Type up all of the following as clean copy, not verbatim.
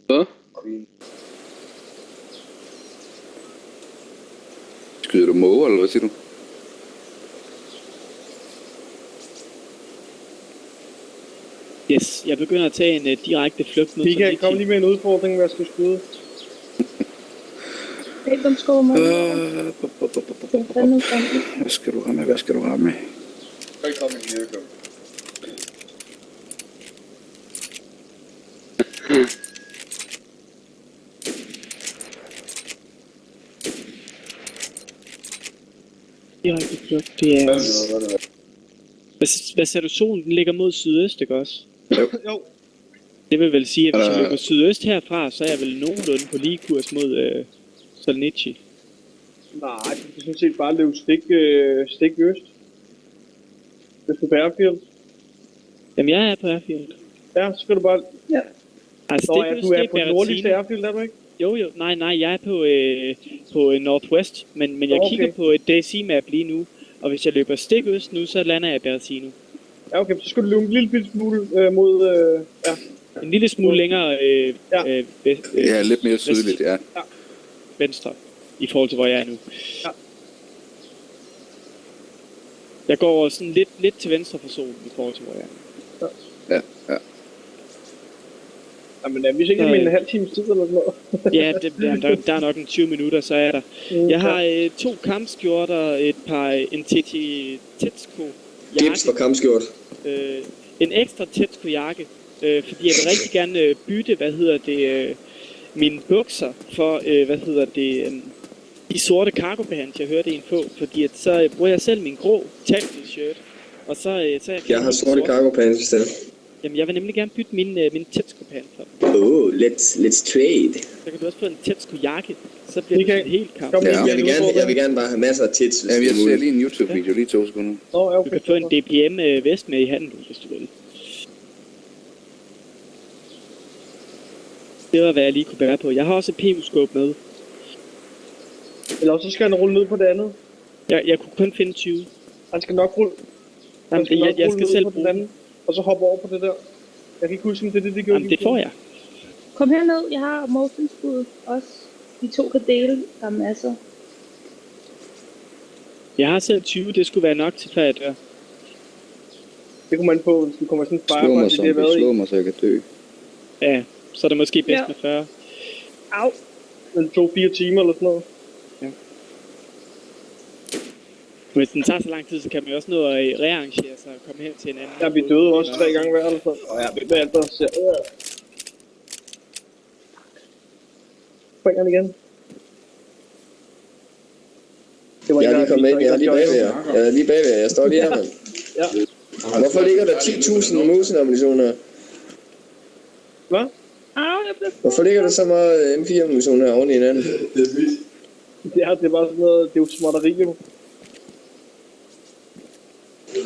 Hvad? Skyder du måger, eller hvad siger du? Yes, jeg begynder at tage en direkte flygt mod Mika, kom lige med en udfordring, hvad jeg skal skyde. Hey, de skår mig. Hvad skal du ramme? Hvad skal du ramme? Direkte flugt, det er... Hvad sagde du, solen den ligger mod sydøst, ikke også? Jo. Det vil vel sige, at hvis jeg løber sydøst herfra, så er jeg vel nogenlunde på lige kurs mod Solnici. Nej, du kan sådan set bare løbe stik øst. Hvis du er på Airfield. Jamen, jeg er på Airfield. Ja, så skal du bare... Ja. Altså, Nå, ja, du er på den nordligste Airfield, er du ikke? Jo, nej, jeg er på Northwest, men jeg kigger på et DC-map lige nu, og hvis jeg løber stik øst nu, så lander jeg i Bertino. Ja, okay, så skal du løbe en lille smule mod... ja. En lille smule længere Ja, lidt mere sydligt, ja. Venstre, i forhold til, hvor jeg er nu. Ja. Jeg går sådan lidt til venstre for solen, i forhold til, hvor jeg er. Ja. Jamen, vi er sikkert med en halv times tid eller sådan noget. Ja, der er nok en 20 minutter, så er der. Jeg har 2 kampskjorter, en Tetsuko jakke. Gips for kampskjort. En ekstra Tetsuko jakke, fordi jeg vil rigtig gerne bytte, mine bukser for, de sorte cargo pants, jeg hørte en få, fordi at så bruger jeg selv min grå tag-t-shirt, og så jeg har sorte cargo pants bestemt. Jamen, jeg vil nemlig gerne bytte min Tetsuko pants for. Let's trade. Så kan du også få en Tetsuko jakke, så bliver det sådan helt kamp. Ja. Jeg vil gerne bare have masser af tits. Ja, jeg ser lige en YouTube-video, lige 2 sekunder. Du kan få en DPM vest med i handen, hvis du vil. Det var, hvad jeg lige kunne bære på. Jeg har også et PU-scope med. Eller også skal han rulle ned på det andet. Jeg kunne kun finde 20. Han skal nok rulle... Jeg skal selv bruge den. Og så hoppe over på det der. Jeg kan ikke huske, om det er det gjorde. Jamen, det får jeg. Kom herned, jeg har morfinskud også. De 2 kan dele, der er masser. Jeg har selv 20, det skulle være nok til før jeg dør. Det kunne man få, hvis du kommer sådan en Slå mig, så jeg kan dø. Ja, så er det måske bedst med 40. Au! Den 2-4 timer eller sådan noget. Ja. Hvis den tager så lang tid, så kan man jo også nå at rearrangere sig og komme hen til en anden. Ja, vi døde også 3 gange hver eller sådan. Og ja, det er alt, der ser. Spring han igen. Jeg er lige kommet ind, jeg er lige bagved jer. Jeg er lige bagved jer, jeg står lige her, mand. Ja. Hvorfor ligger der 10.000 musen-ammunition her? Hvad? Hvorfor ligger der så meget M4-ammunition her oven i hinanden? Det er bare sådan noget, det er jo småtteri jo.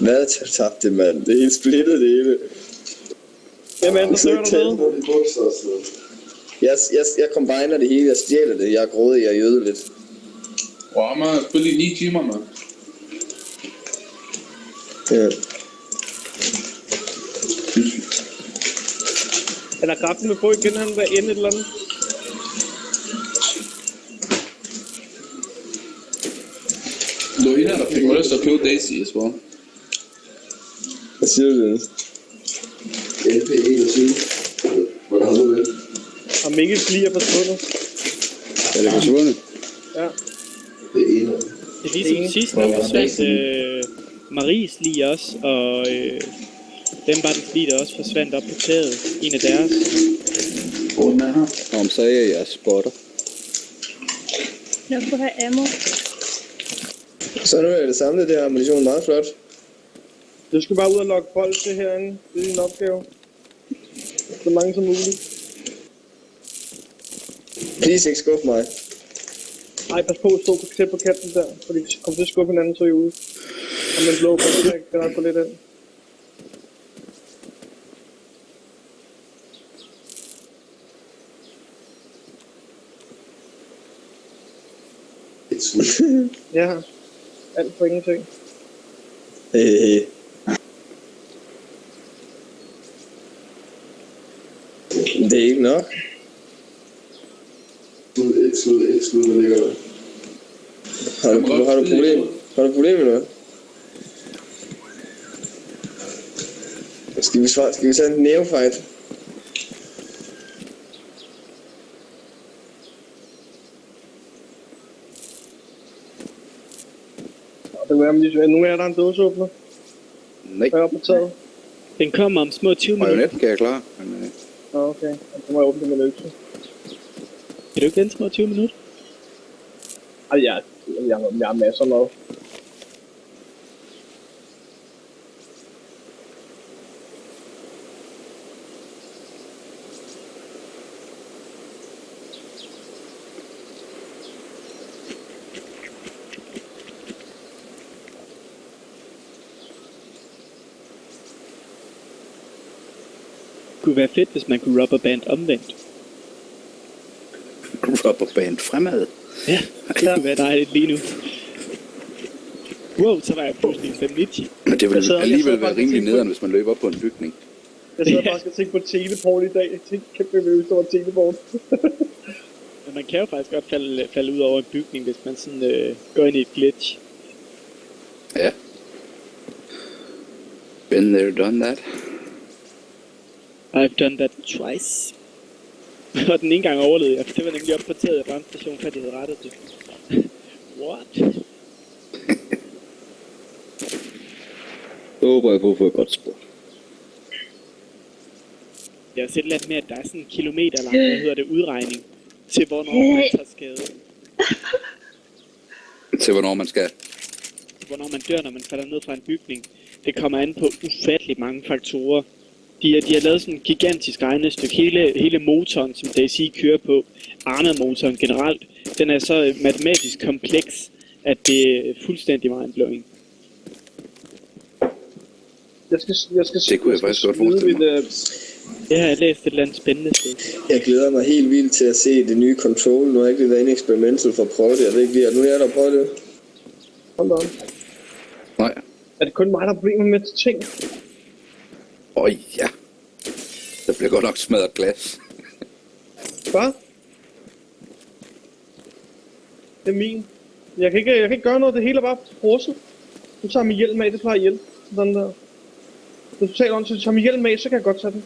Hvad tabte det, mand? Det er helt splittet, det hele. Hvem er der søger dernede? Jeg combiner det hele, jeg stjæler det, jeg er grådig, jeg jøder lidt. Wow, man, spil i 9 timer, man. Ja. Er der kraften med på igen, han vil ende et eller andet? Du er en af der fik mig lyst til at købe Daisy as well. Hvad siger du det? LP21. Hvordan har du det? Og Mikkels lige er forsvundet. Er det forsvundet? Ja. Det er en. Det er ligesom sidst, der forsvandt Maries lige også, og dem var den lige, der også forsvandt op på taget. En af deres. Om så er jeg spotter. Jeg skulle have ammo. Så nu er det samlet, det her ammunition meget flot. Du skal bare ud og logge folk til herinde. Det er din opgave. Så mange som muligt. Please ikke skuffe mig. Ej, pas på at stå tæt på kanten der, fordi hvis vi kommer til at skuffe hinanden, så er I ude. Og man blå på det, kan nok få lidt ind. Ja, alt for ingenting. Det er ikke nok. Skud, der ligger der. Har du problem? Har du problem med noget? Skal vi tage en neofight? Det var jamen, nogle af jer, der er en dåseåbner. Nej, Jeg er oppe på taget. Den kommer om små 20 minutter. marionetten kan jeg klare. Men, Nå, okay. Så må jeg åbne det med en økse. Kan du ikke vente små 20 minutter? Ej, jeg har masser af mad. Det kunne være fedt, hvis man kunne rubberband omvendt. rubberband fremad. Ja, det kunne være dejligt lige nu. Wow, så var jeg pludselig 590. Men det vil Jeg sidder alligevel bare være og rimelig tænker på- nederen, hvis man løber op på en bygning. Jeg sidder faktisk og tænker på teleport i dag. Jeg tænker kæmpe øvelse over teleport. Men man kan jo faktisk godt falde ud over en bygning, hvis man sådan går ind i et glitch. Ja. Been there, done that. I've done that twice. Og den ene gang overlevede jeg, for det var nemlig op på taget af brandstation, før de havde rettet det. What? Så håber jeg på at få et godt spor. Jeg har set lidt med, at der er sådan en kilometer lang, hvad hedder det, udregning til hvornår man tager skade. Til hvornår man skal. Hvornår man dør, når man falder ned fra en bygning. Det kommer an på ufattelig mange faktorer. De har lavet sådan en gigantisk regnestykke. Hele motoren, som DayZ kører på, Arna-motoren generelt, den er så matematisk kompleks, at det er fuldstændig mindblowing. Jeg skal Det kunne jeg faktisk godt forestille mig. Det har jeg læst et eller andet spændende sted. Jeg glæder mig helt vildt til at se det nye Control. Nu har jeg ikke lige været inde i Experimental for at prøve det. Jeg ved ikke lige, nu er jeg der prøvet det. Hold da op. Nej. Er det kun mig, der har problemer med ting? Ja. Der bliver godt nok smadret glas. Hvad? Det er min. Jeg kan ikke gøre noget, det hele er bare frosset. Nu tager min hjelm af, det plejer at hjælpe. Sådan der. Hvis du taler om, så tager min hjelm af, så kan jeg godt tage den.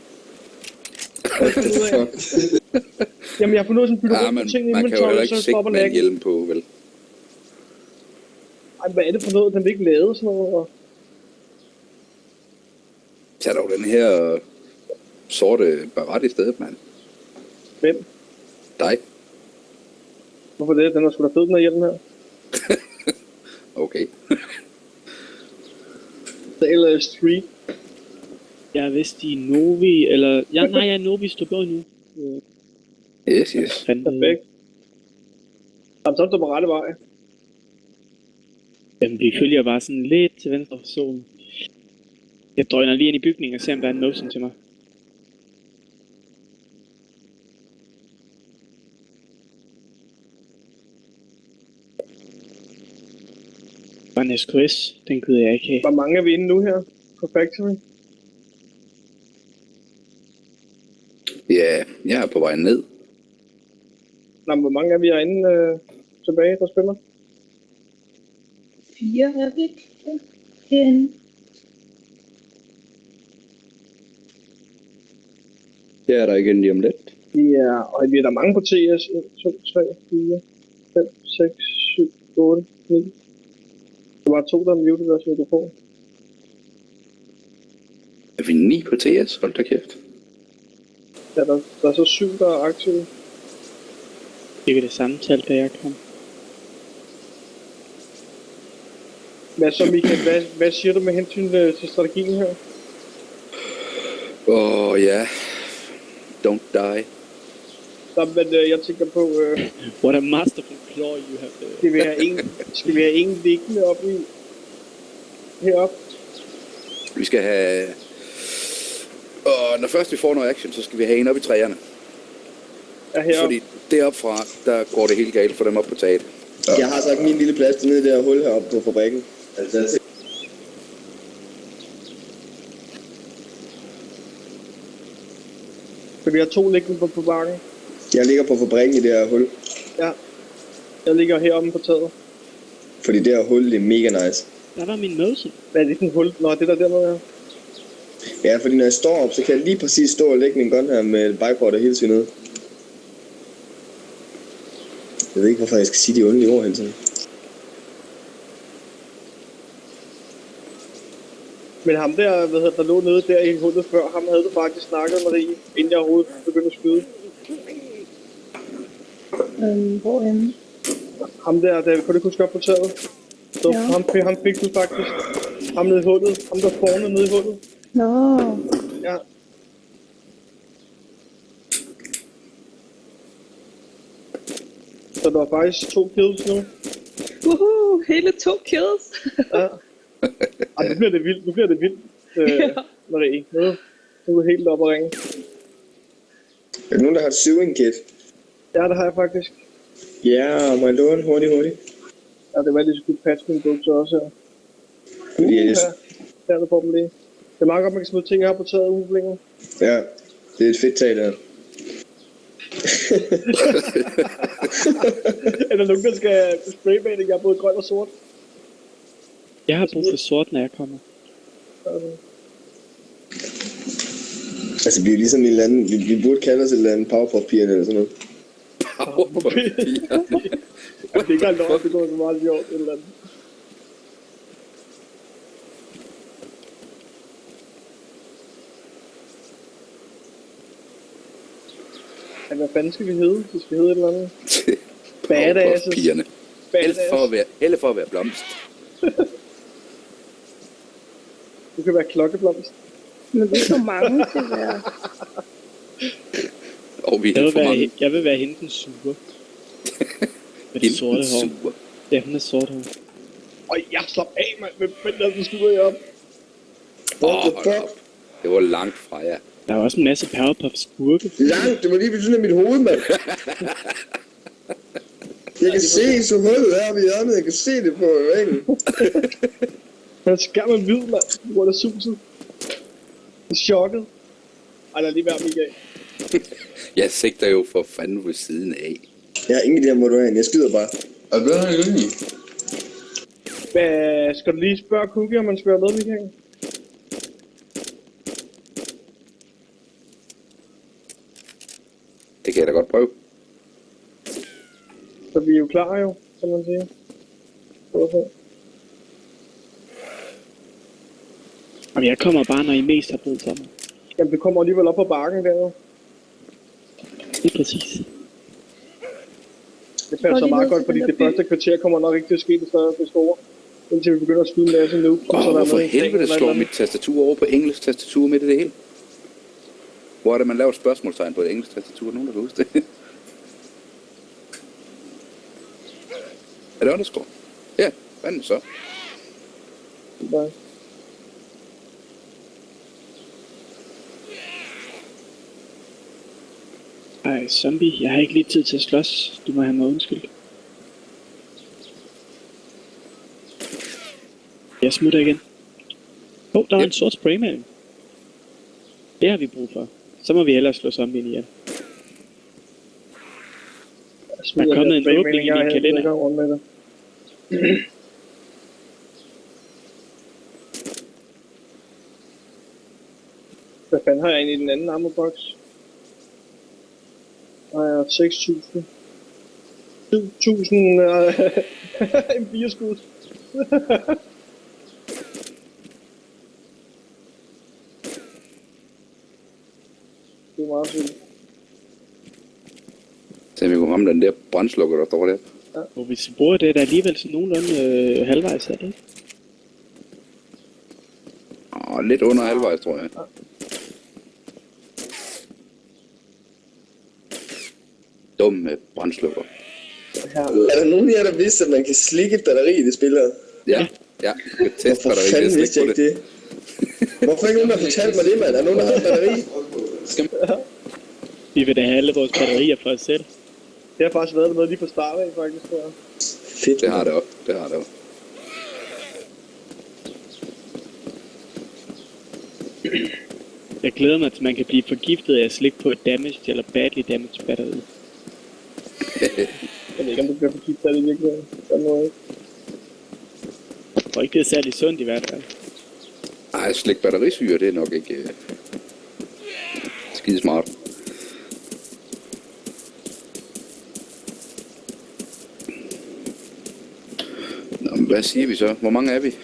Jamen jeg har fundet ud af, sådan bytter Ja, rundt men på ting i man kan jo heller inventory, ikke så sigte stopper med en laggen. hjelm på, vel? Ej, hvad er det for noget? Den vil ikke lade sådan noget. Og... Tag dog den her sorte barat i stedet, mand. Hvem? Dig. Hvorfor det? Den er sgu da fed, den her hjelm her. Okay. Eller Street. Jeg er vist i Novi, eller... Ja, nej, jeg er Novi Stobøj nu. Yes. Perfekt. Jamen, så er du på rette vej. Jamen, vi følger bare sådan lidt til venstre for solen. Jeg drøner lige ind i bygningen og ser, om der er en motion til mig. Bare en SKS, den kunne jeg ikke have. Hvor mange er vi inde nu her på Factory? Ja, jeg er på vej ned. Nå, men hvor mange er vi herinde tilbage, der spiller? 4 er vi ikke herinde. Jeg er der igen lige om lidt. Vi er der mange på TS. 1, 2, 3, 4, 5, 6, 7, 8, 9. Der var 2, der mutede deres mikrofon. Er vi 9 på TS? Hold da kæft. Ja, der er så 7, der er aktive. Det er det samme tal, da jeg kom. Hvad så, Michael? Hvad siger du med hensyn til strategien her? Ja. Don't die. Men jeg tænker på, What a masterful claw you have. skal vi have en liggende op i heroppe? Vi skal have... når først vi får noget action, så skal vi have en op i træerne. Ja, heroppe. Fordi deroppe fra, der går det helt galt for dem op på taget. Jeg har sagt min lille plads nede i det her hul heroppe på fabrikken. Altså, For vi har 2 liggende på bakken. Jeg ligger på fabrikken i det her hul. Ja. Jeg ligger heromme på taget. Fordi det her hul, det er mega nice. Der var min motion. Hvad er det for en hul? Nå, det der dernede her. Ja, fordi når jeg står op, så kan jeg lige præcis stå og lægge min gun her med bikeboard og hele tiden ned. Jeg ved ikke, hvorfor jeg skal sige de ondelige ord hele tiden. Men ham der, der lå nede der i hullet før, ham havde du faktisk snakket, Marie, inden jeg overhovedet begyndte at skyde. Hvorhenne? Ham der kunne du huske op på taget. Så Ja. ham fik du faktisk. Ham nede i hullet. Ham der forne nede i hullet. Nå, Ja. Så der var faktisk 2 kills nu. hele 2 kills. Ja. Ej, nu bliver det vildt. Ja. Marie. Nu er du helt oppe at ringe. Er der nogen, der har et sewing kit? Ja, det har jeg faktisk. Ja, må jeg låne hurtigt. Ja, det var lige så skulle patche mine bukser også her. Fordi jeg, Ja, der får dem lige. Det er meget godt, man kan smide ting her på taget ublinger. ja, det er et fedt tag der. Er der nogen, der skal spraybane? Jeg er både grøn og sort. Jeg har brug for sort, når jeg kommer. Altså, vi er ligesom en eller anden, vi burde kalde os et eller andet Powerpuff-pigerne eller sådan noget. Det er ikke engang lov, det går så meget sjovt eller andet. Ja, hvad fanden skal vi hedde? Vi skal hedde et eller andet. Badasses. Pigerne. Helle for at være blomst. Du kan være klokkeblomst. Men vi er så mange til at være. Og vi er Jeg helt vil, for mange. jeg vil være hende den sure. Med det sorte hår. Ja, hun er sort hår. Og jeg slap af, mand. Hvem fanden er den skubber jeg op? What the Hold fuck? op. Det var langt fra jer. Der er også en masse Powerpuff skurke. Langt, det var lige ved siden af mit hoved, mand. Jeg kan se så hullet her ved hjørnet, jeg kan se det på væggen. Han skærm er hvid, mand. Hvor er der suset. Jeg er chokket. Ej, lad lige være, Michael. Jeg sigter jo for fanden ved siden af. Jeg har ingen idé om, hvor du er. Jeg skyder bare. Er det her egentlig? Hvad, skal du lige spørge Cookie, om man skal være med, Michael? Det kan jeg da godt prøve. Så vi er jo klar jo, kan man sige. Hvorfor? Og jeg kommer bare, når I mest har brug for mig. Jamen, det kommer alligevel op på bakken der jo. Det er præcis. Det passer lige meget ned godt, til fordi den det der første kvarter kommer nok ikke til at ske det store. Indtil vi begynder at skyde en masse nu. Hvorfor helvede slår mit tastatur over på engelsk tastatur midt i det hele? Hvor er det, man laver et spørgsmålstegn på et engelsk tastatur? Nogen, der kan huske det? Er det underscore? Ja, fanden så. Nej. Ej, zombie, jeg har ikke lige tid til at slås. Du må have mig undskyldt. Jeg smutter igen. Der var en sort spraymaling. Det har vi brug for. Så må vi hellere slå zombien ihjel. Der er kommet en åbning i min kalender. Hvad fanden har jeg egentlig i den anden ammobox? Der har jeg 6.000. 7.000 en 4-skud. Det er meget sygt. Så vi kunne ramme den der brandslukker, der står der. Og hvis vi bruger det, der er alligevel sådan nogenlunde halvvejs, er det ikke? Lidt under halvvejs, tror jeg. Dumme brandslukker. Er der nogen af jer, der vidste, at man kan slikke et batteri i det spil her? Ja, jeg kan teste Hvorfor batteriet. fanden vidste jeg ikke det? Hvorfor ikke nogen, der fortalte mig det, mand? Er der nogen, der har et batteri? Vi vil da have alle vores batterier for os selv. Det har faktisk været noget lige fra start af, faktisk. Ja. Fedt. Det har det også. Det har det også. Jeg glæder mig til, at man kan blive forgiftet af at slikke på et damaged eller badly damaged batteri. Jeg ved ikke, om du bliver forgiftet af det i virkeligheden. Sådan noget ikke. Jeg tror ikke, det er særlig sundt i hvert fald. Ej, slik batterisyre, det er nok ikke skide smart. Nå, men hvad siger vi så? Hvor mange er vi?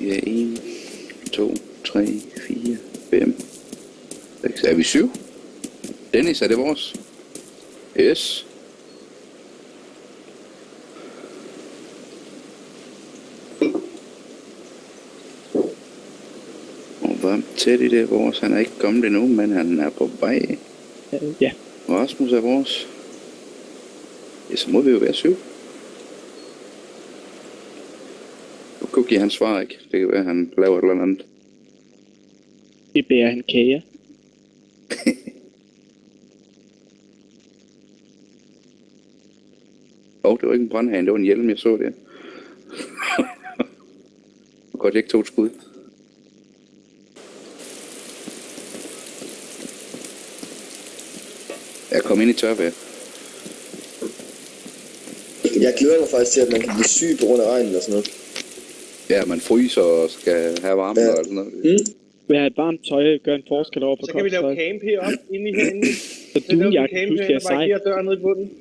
Ja, 1, 2, 3, 4, 5, 6. Er vi 7? Dennis, er det vores? Yes. Og hvor tæt i det er vores? Han er ikke kommet endnu, men han er på vej. Ja. Rasmus er vores. Ja, så må vi jo være 7. Cookie, han svarer ikke. Det kan være, han laver et eller andet. Det bærer han kager. Det var ikke en brandhane, det var en hjelm, jeg så det. Godt, jeg ikke tog et skud. Jeg kom ind i tørvejr. Jeg glæder mig faktisk til, at man kan blive syg på grund af regnen og sådan noget. Ja, man fryser og skal have varme og sådan noget. Vil have et varmt tøj, gør en forskel over på Så kan vi lave koldt tøj. camp heroppe, inde i herinde. Så dunjakken pludselig er sej. Bare giver døren ned i bunden.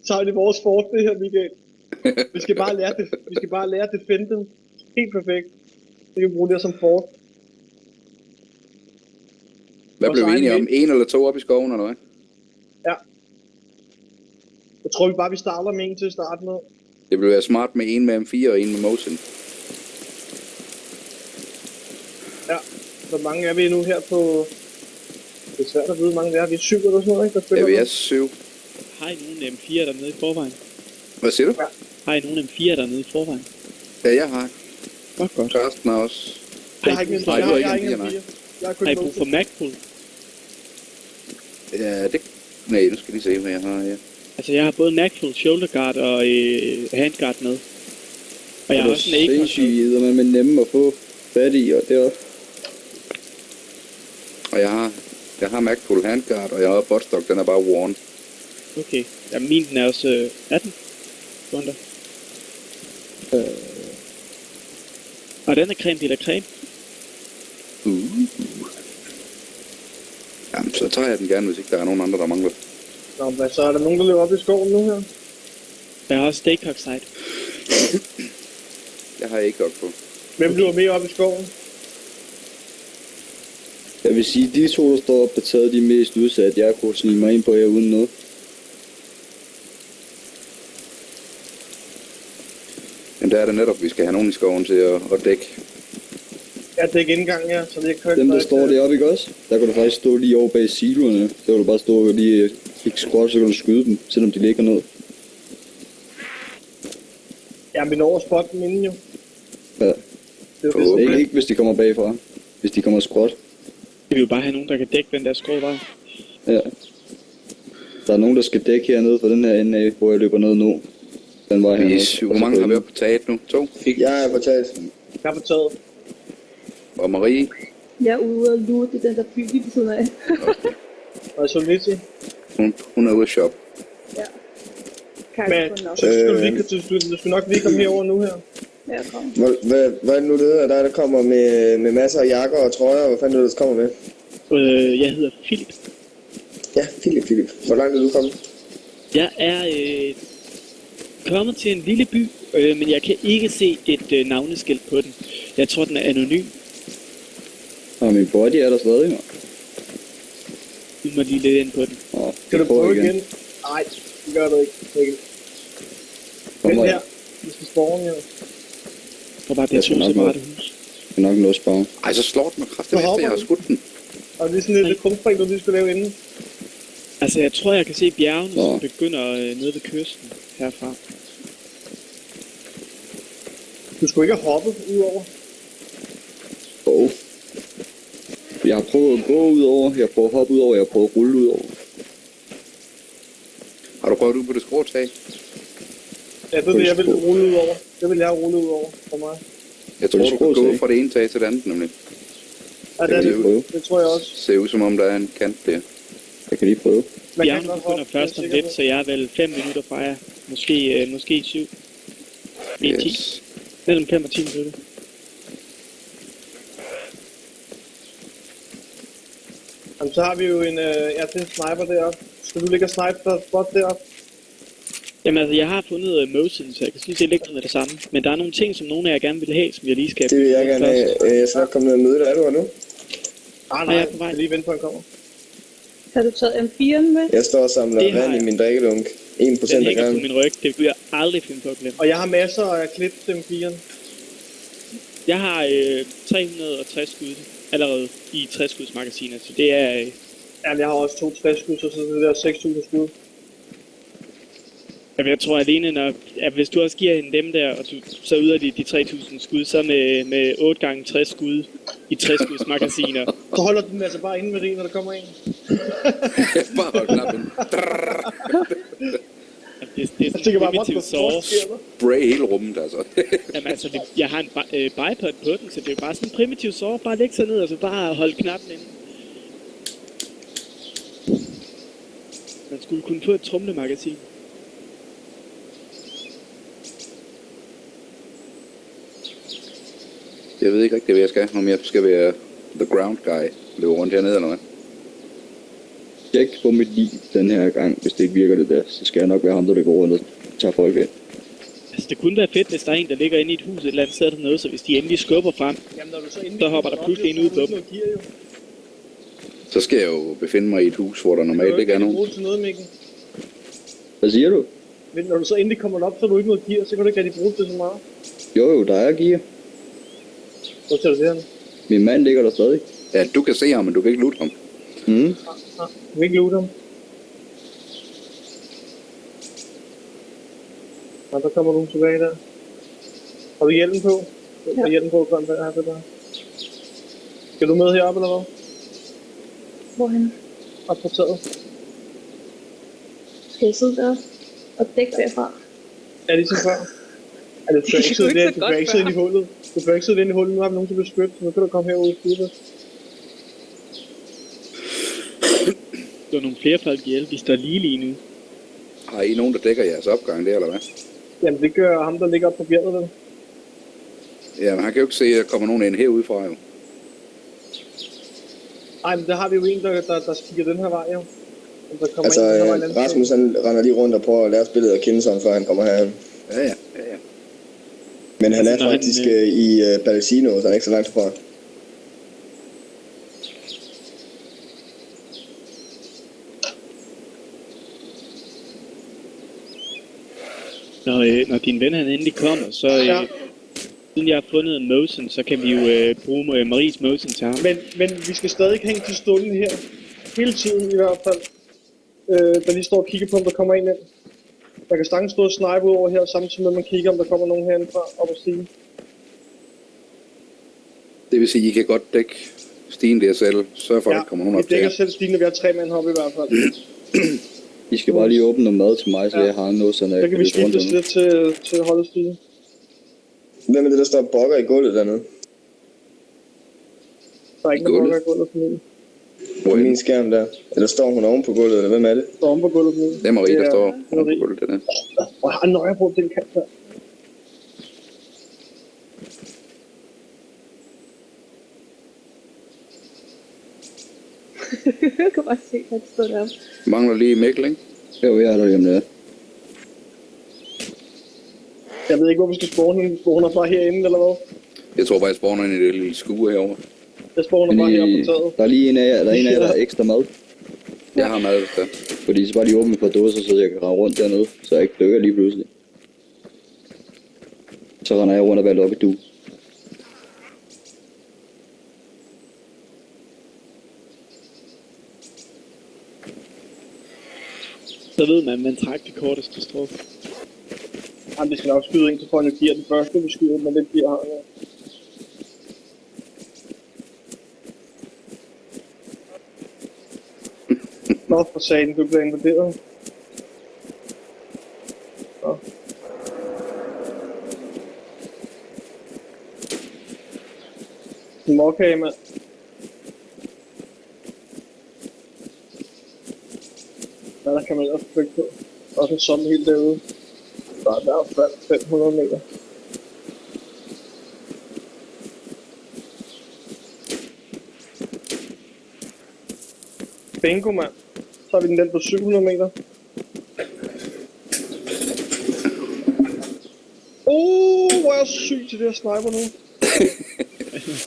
Så er det vores fort, det her, Michael. Vi skal bare lære at defende dem. Helt perfekt. Vi kan bruge det som fort. Hvad blev vi enige om? 1 eller 2 op i skoven, eller hvad? Ja. Jeg tror vi bare, vi starter med en til at starte med. Det ville være smart med 1 med M4 og 1 med Mosin. Ja. Hvor mange er vi nu her på... Det er svært at vide, hvor mange det er. Vi er 7 eller sådan noget, ikke? Der Ja, spiller vi er med. 7. Har I nogen M4 dernede i forvejen? Hvad siger du? Har I nogen M4 dernede i forvejen? Ja, jeg har. Godt. Karsten er også. Jeg har ikke en Nej, du har ikke en fire. fire, nej. Jeg har kun Har I brug for Macpool? Ja, det... Nej, nu skal jeg lige se, hvad jeg har her. Altså jeg har både Macpool, Shoulder Guard og Handguard med. Og jeg har også en Acorn med. sindssygt, man er nemme at få fat i, og det er også... Og jeg har Magpul Handguard, og jeg har Botstock, den er bare worn. Okay, ja, min den er også 18 sekunder. Og den er creme de la creme. Jamen, så tager jeg den gerne, hvis ikke der er nogen andre, der mangler. Nå, hvad så er der nogen, der løber op i skoven nu her? Jeg har også Staycock Sight. Jeg har ikke godt på. Hvem løber med op i skoven? Jeg vil sige, de to, der står op, der taget de mest udsatte. Jeg kunne snige mig ind på jer uden noget. Men der er det netop, vi skal have nogen i skoven til at dække. Ja, det er ikke indgang, ja, så det er kørt. Dem, der står deroppe, ikke også? Der kan du faktisk stå lige over bag siloerne. Der kan du bare stå og lige ikke squat, så kan du skyde dem, selvom de ligger ned. Ja, vi når at spotte dem inden jo. Ja. Det er jo det, Ikke hvis de kommer bagfra. Hvis de kommer squat. Vi vil jo bare have nogen, der kan dække den der skråvej. Ja. Der er nogen, der skal dække hernede for den her ende af, hvor jeg løber ned nu. Den var hernede. Hvor mange har vi oppe på taget nu? 2? Jeg er på taget. Jeg er på taget. Og Marie? Jeg er ude og lure til den der by lige ved siden af. Og så lidt til. Hun er ude at shoppe. Ja. Kan Men jeg få nok? så skal du skal nok lige komme herover nu her. Ja, kom. Hvad er det nu, det hedder? Der kommer med masser af jakker og trøjer. Hvad fanden er det, der kommer med? Jeg hedder Philip. Ja, Philip. Hvor langt er du kommet? Jeg er kommet til en lille by, men jeg kan ikke se et navneskilt på den. Jeg tror, den er anonym. Og min body er der stadig, nå. Du må lige lidt ind på den. Nå, Skal du jeg prøver prøve igen? Nej, det gør du ikke. Den Kommer her. jeg. Vi skal spåre her. Og bare det Jeg er skal to nok separate hus. Jeg skal nok nå at spare. Ej, så slår den mig kraftigt efter, jeg har skudt den. Og det er sådan et krumspring, du lige skal lave inden. Altså, jeg tror, jeg kan se bjergene, Nå. som begynder nede ved kysten herfra. Du skulle ikke have hoppet ud over. Jeg har prøvet at gå ud over, jeg har prøvet at hoppe ud over, jeg har prøvet at rulle ud over. Har du prøvet ud på det skråtag? Ja, det er det, jeg vil rulle ud over. Det vil jeg rulle ud over for mig. Jeg tror, du kan gå fra det ene tag til det andet, nemlig. Ja, Det vil jeg prøve. det tror jeg også. Ser ud som om, der er en kant der. Jeg kan lige prøve. Man Bjergene godt begynder hoppe, først om det er jeg lidt, sikker så jeg er vel 5 minutter fra jer. Måske 7. Det er 10. Yes. Mellem 5 og 10 minutter. på. Jamen, så har vi jo en, det er en sniper deroppe. Skal du ligge og snipe der spot deroppe? Jamen altså, jeg har fundet motion, så jeg kan synes, det ligger med det samme. Men der er nogle ting, som nogle af jer gerne vil have, som jeg lige skal... Det vil jeg gerne have. Jeg skal nok komme ned og møde dig. Er du her nu? Nej, jeg er jeg på vej. skal lige vente på, at han kommer. Har du taget M4'en med? Jeg står og samler Det har vand i jeg. min drikkedunk. 1% Den af hænger på gangen. min ryg. Det vil jeg aldrig finde på at glemme. Og jeg har masser af klip til M4'en. Jeg har 360 skud allerede i 60 skuds magasiner, så det er... Jamen, jeg har også 2 60 skud, så det der 6.000 skud. Jamen, jeg tror alene, hvis du også giver hende dem der, og du så yder de 3.000 skud, så med 8 gange 60 skud i 60 skuds magasiner. Så holder du den altså bare inde med det, når der kommer en. Bare hold knappen. Det er Jeg sådan tænker en bare, primitiv what såre. sker der? Spray hele rummet, altså. Jamen altså, jeg har en bipod på den, så det er jo bare sådan en primitiv såre. Bare lægge sig ned, og så bare holde knappen inde. Man skulle kunne få et tromlemagasin. Jeg ved ikke rigtig, hvad jeg skal. Om jeg skal være the ground guy. Løbe rundt hernede, eller hvad? Tjek på mit liv den her gang. Hvis det ikke virker det der, så skal jeg nok være ham, der går rundt og tager folk ind. Altså, det kunne være fedt, hvis der er en, der ligger inde i et hus et eller andet sted dernede, så hvis de endelig skubber frem, Jamen, når du så endelig så hopper der kommer op, pludselig en så ud på har du dem. ikke noget gear, jo. Så skal jeg jo befinde mig i et hus, hvor der normalt ikke er nogen. bruge til noget, Mikkel. Hvad siger du? Men når du så endelig kommer op, så har du ikke noget gear, så kan du ikke rigtig bruge det til så meget. Jo, der er gear. Hvor tager du det her? Min mand ligger der stadig. Ja, du kan se ham, men du kan ikke loote ham. Mm. Du kan ikke loote ham. Og der kommer nogen tilbage der. Har du hjelmen på? Ja. Har hjelmen på, kom der her der. Skal du med heroppe, eller hvad? Hvorhen? Op på taget. Skal jeg sidde der og dække derfra? Er det så før? Ja, du bør ikke Det sidde kunne ikke der, så du godt bør ikke sidde før. inde i hullet. Du bør ikke sidde inde i hullet, nu har vi nogen til at beskytte, så nu kan du komme herud og skyde. Der er nogle flere folk ihjel, vi står lige nu. Har I nogen, der dækker jeres opgang der, eller hvad? Jamen det gør ham, der ligger oppe på bjerget, vel? Jamen, han kan jo ikke se, at der kommer nogen ind herudefra, jo. Ej, men der har vi jo en, der kigger den her vej, jo. Om der kommer Altså, en, den her vej, en anden Rasmus han render lige rundt og prøver at lære spillet at kende sig, før han kommer herhen. Ja. Men han er Altså, når han, faktisk i Balsino, så han er ikke så langt fra. Når din ven han endelig kommer, så siden jeg har fundet en motion, så kan vi jo bruge Maries motion til ham. Men vi skal stadig hænge til stunden her. Hele tiden i hvert fald. Der lige står og kigger på, om der kommer en ind. Der kan stangen stå og snipe ud over her, samtidig med at man kigger, om der kommer nogen herindefra op og sige. Det vil sige, at I kan godt dække stigen der selv. Sørg for, at der kommer nogen vi op til jer. dækker selv stigende, vi har 3 mand heroppe i hvert fald. I skal bare lige åbne noget mad til mig, så jeg har noget, sådan Så kan vi skifte os lidt til at holde stigen. Hvem er det, der står bokker i gulvet dernede? Der er ikke noget bokker i gulvet for mig. På min skærm der. Eller står hun oven på gulvet, eller hvem er det? Står om på gulvet for mig. Det er Marie, der står Marie. oppe på gulvet dernede. Og jeg har en nøje på den kant der. Jeg kan bare se, at det står deroppe. Mangler lige Mikkel, ikke? Jo, jeg er der hjemme der. Jeg ved ikke, hvor vi skal spawne hende. Spawner bare herinde, eller hvad? Jeg tror bare, jeg spawner ind i det lille skue herovre. Jeg spawner bare heroppe på taget. Der er lige en af jer, der har ekstra mad. Jeg har mad, der. Fordi så bare lige åbne et par dåser, så jeg kan rende rundt dernede, så jeg ikke dykker lige pludselig. Så render jeg rundt og valgte op i du. Så ved man trækker det korteste strå. Jamen, vi skal nok skyde en, så får han jo gear den første, vi skyder, men den gear har han. Nå, for satan, du bliver invaderet. Nå. en mokage, mand. Ja, der kan man også trykke på. Også en zombie helt derude. Der er i hvert fald 500 meter. Bingo, mand. Så har vi den på 700 meter. Hvor er jeg syg til det her sniper nu.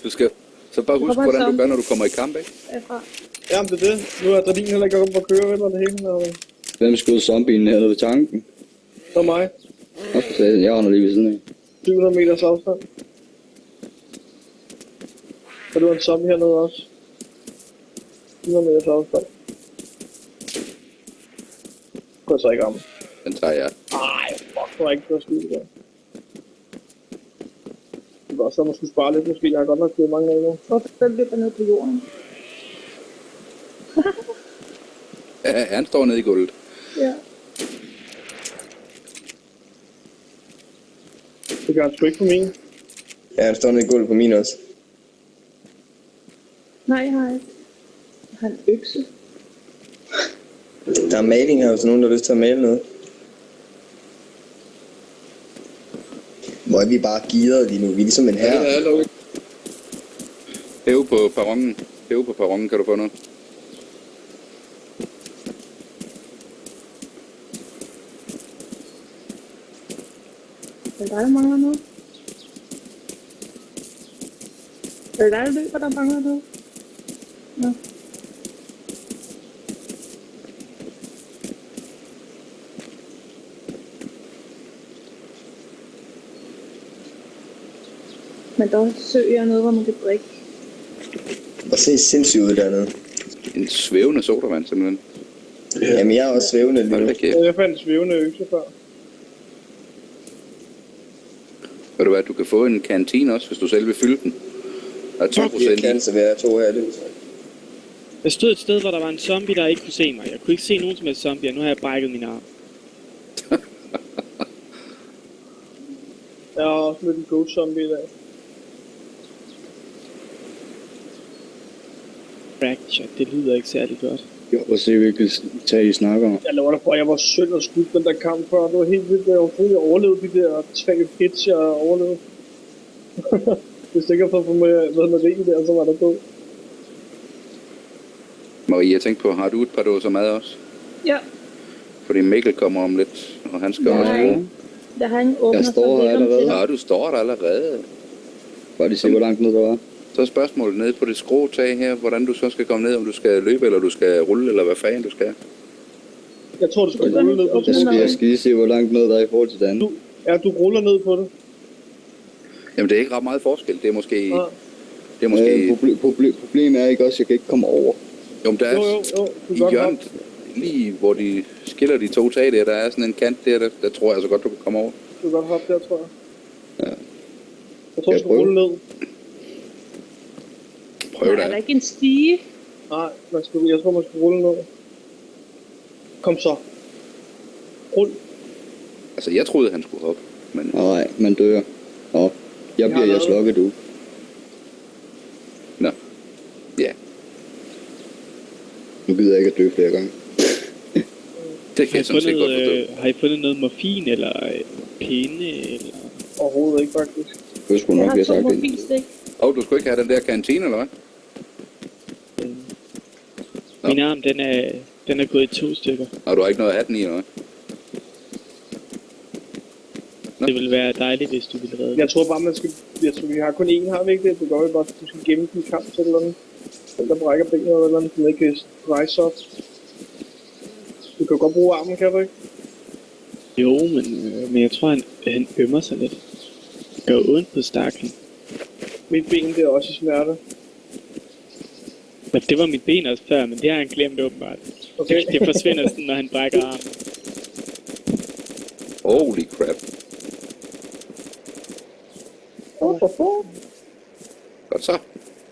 Du skal så bare huske, hvordan du gør, når du kommer i kamp, ikke? Jamen det er det. Nu er adrenalin heller ikke op at køre, vel, og det hele. Og... Hvem skød zombien nede ved tanken? Det var mig. Jeg render lige ved siden af. 700 meters afstand. Og du har en zombie hernede også. 700 meters afstand. Kunne jeg så ikke ramme. Den tager jeg. Ej, fuck, det var ikke noget skidt der. Det var så måske spare lidt, måske. Jeg har godt nok kørt mange af nu. Hvorfor løber ned på jorden? Ja, han står nede i gulvet. Ja. Det gør han sgu ikke på min. Ja, han står nede i gulvet på min også. Nej, jeg har ikke. Jeg har en økse. Der er maling her, hvis nogen der har lyst til at male noget. Hvor er vi bare gearet lige nu? Vi er ligesom en herre. Hæve på perronen. Hæve på perronen, kan du få noget? Er det dig, der mangler noget? Er det dig, der løber, der mangler noget? Nå. Men der er søer noget, hvor man kan drikke. Og se sindssygt ud dernede. En svævende sodavand, simpelthen. Jamen, jeg er også svævende lige Hold nu. da kæft. Jeg fandt en svævende økse før. Ved du hvad, du kan få en kantine også, hvis du selv vil fylde den. Der er 2% Jeg i. kan så være 2 af det. Jeg stod et sted, hvor der var en zombie, der ikke kunne se mig. Jeg kunne ikke se nogen som helst zombie, og nu har jeg brækket min arm. Jeg har også mødt en ghost zombie i dag. Fracture, det lyder ikke særlig godt. Jo, og se hvilket tag I snakker om. Jeg lover dig for, at jeg var synd og skudt den der kamp før. Det var helt vildt, jeg overlevede de der 3 hits, jeg overlevede. Hvis det ikke har fået for mig med ringen der, så var der død. Marie, jeg tænkte på, har du et par dåser mad også? Ja, Fordi Mikkel kommer om lidt, og han skal jeg også har bruge. en. Jeg har en åbner, Jeg står her allerede. Nå, du står der allerede. Bare lige se, hvor langt ned der var. Så er spørgsmålet nede på det skråtag her, hvordan du så skal komme ned, om du skal løbe, eller du skal rulle, eller hvad fanden du skal. Jeg tror, du skal rulle ned på Jeg skal lige se, hvor langt ned der er i forhold til det andet. Ja, du ruller ned på det. Jamen, det er ikke ret meget forskel. Det er måske... Ja. Det er måske... Problemet er ikke også, at jeg kan ikke komme over. Jo, men der er Jo, du i kan godt hjørnet, lige hvor de skiller de to tag der er sådan en kant der tror jeg så godt, du kan komme over. Du kan godt hoppe der, tror jeg. Ja. Jeg tror, du Jeg skal prøver. rulle ned. Prøv Der er da. ikke en stige. Nej, jeg tror, man skal rulle ned. Kom så. Rul. Altså, jeg troede, han skulle hoppe, men... Nej, man dør. Nå, jeg bliver jeres lokke, du. Nå. Ja, Nu gider jeg ikke at dø flere gange. det kan jeg sådan set godt forstå. Har I fundet noget morfin, eller pinde, eller... Overhovedet ikke, faktisk. Det skulle Jeg nok har have 2 sagt det. mobilstik. Du skulle ikke have den der kantine, eller hvad? Min arm, den er gået i 2 stykker. Og du har ikke noget at have den i, eller hvad? Nå. Det ville være dejligt, hvis du ville redde. Jeg tror bare, man skal... Jeg tror, vi har kun én, har vi ikke det? Det gør jo godt, at du skal gemme den kamp til eller andet. Den der brækker benet eller andet, den ikke kan rejse op. Du kan godt bruge armen, kan du ikke? Jo, men jeg tror, han ømmer sig lidt. Gør ondt på stakken. Mit ben, det er også i smerte. Men det var mit ben også før, men det har han glemt åbenbart. Okay. Det forsvinder sådan, når han brækker armen. Holy crap. Godt så.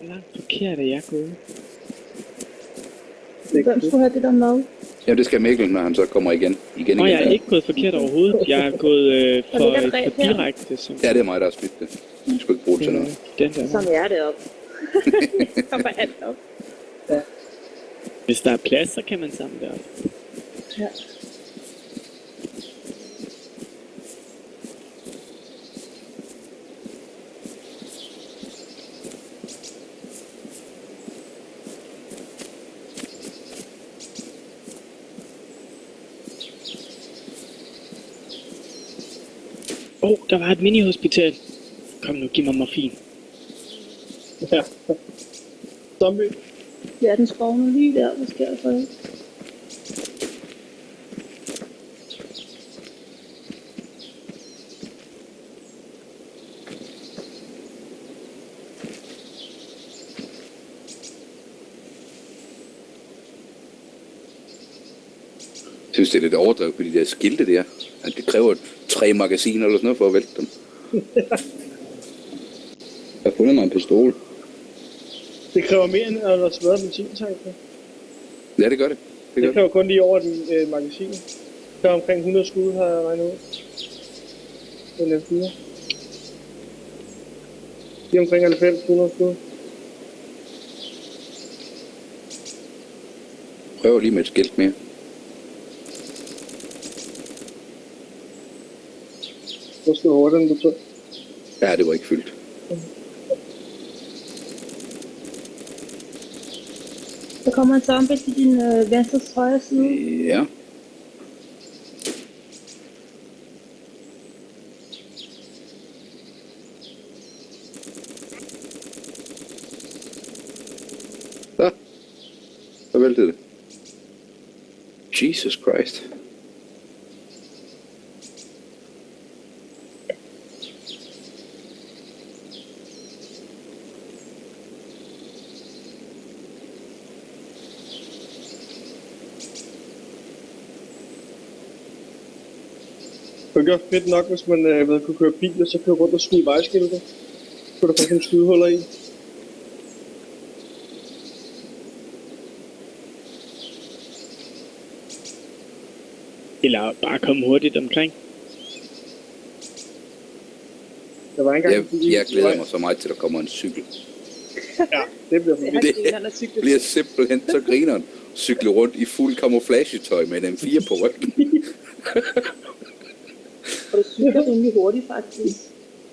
Hvor langt forkert er jeg gået? Hvem skulle have det der mad? Ja, det skal Mikkel, når han så kommer igen. Og jeg er ikke gået forkert overhovedet. Jeg er gået for det der greb her? direkte. Som, Ja, det er mig, der har spist det. Jeg skulle ikke bruge det til noget. den der. Som er det op. Kommer alt op. Hvis der er plads, så kan man samle det op. Ja. Der var et mini-hospital. Kom nu, giv mig morfin. Ja. Zombie. Ja, den skovne lige der. Hvad sker der for det? Jeg synes, det er lidt overdrevet på de der skilte der. At det kræver 3 magasiner eller sådan noget for at vælte dem. Jeg har fundet mig en pistol. Det kræver mere end at der smadrer benzintanken. Ja, det gør det. Det kræver kun lige over den magasin. Der er omkring 100 skud, har jeg regnet ud. Den F4. Det er omkring 90-100 skud. Prøv lige med et skilt mere. Hvor skal hurtigt den tog? Ja, det var ikke fyldt. Der kommer en zombie til din venstre højre side. Ja. Så væltede det. Jesus Christ. Det kunne gøre fedt nok, hvis man kunne køre bil, og så køre rundt og skyde vejskilte. Så kunne der få sådan skydehuller i. Eller bare komme hurtigt omkring. Der var ikke engang Jeg glæder mig så meget til, at der kommer en cykel. Ja, det bliver for Det vildt. har grineren at cykle. Bliver simpelthen så grineren. Cykle rundt i fuld camouflagetøj med en M4 på ryggen. Og du cykler rimelig hurtigt faktisk.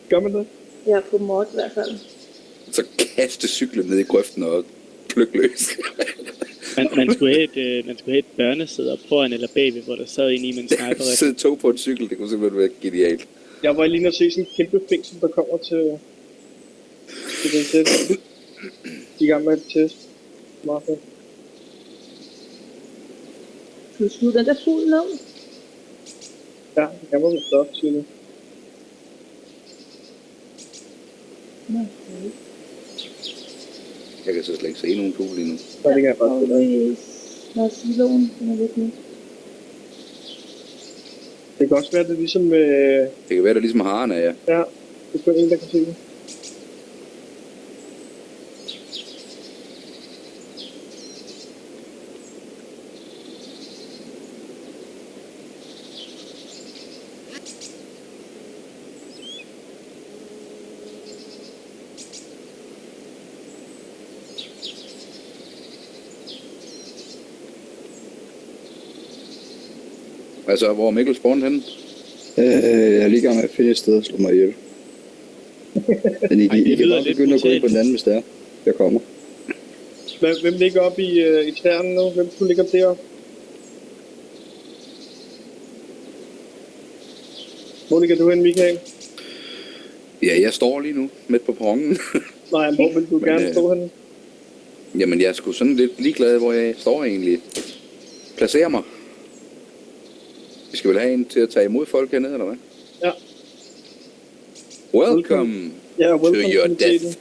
Gør man det? Ja, på mod i hvert fald. Så kaste cyklen ned i grøften og plukke løs. Man skulle have et børnesæde op foran eller bagved, hvor der sad en i med en sniper. Sidde 2 på en cykel, det kunne simpelthen være genialt. Jeg var lige at se sådan en kæmpe fængsel, der kommer til den test. I gang med et test. Meget fedt. Skal du skyde den der fugl ned? Ja, det kan man vel stoppe, siger det. Okay. Jeg kan så slet ikke se nogen fugle lige nu. Så det kan jeg bare spille. Når siloen, den er lidt nyt. Det kan også være, at det er ligesom... Det kan være, der ligesom haren er, ja. Ja, det er kun en, der kan se det. Altså, hvor er Mikkel spawned henne? Jeg er lige i gang med at finde et sted at slå mig ihjel. Men I kan lyder bare lidt begynde at gå ind brutalt. på den anden, hvis det er. Jeg kommer. Hvem ligger oppe i træerne nu? Hvem skulle ligge deroppe? Hvor ligger du hen, Michael? Ja, jeg står lige nu midt på perronen. Nej, hvor vil du Men, gerne stå henne? Jamen, jeg er sgu sådan lidt ligeglad, hvor jeg står egentlig. Placerer mig. Vi skal vel have en til at tage imod folk hernede, eller hvad? Ja. Welcome Ja, to welcome your komiteten. death.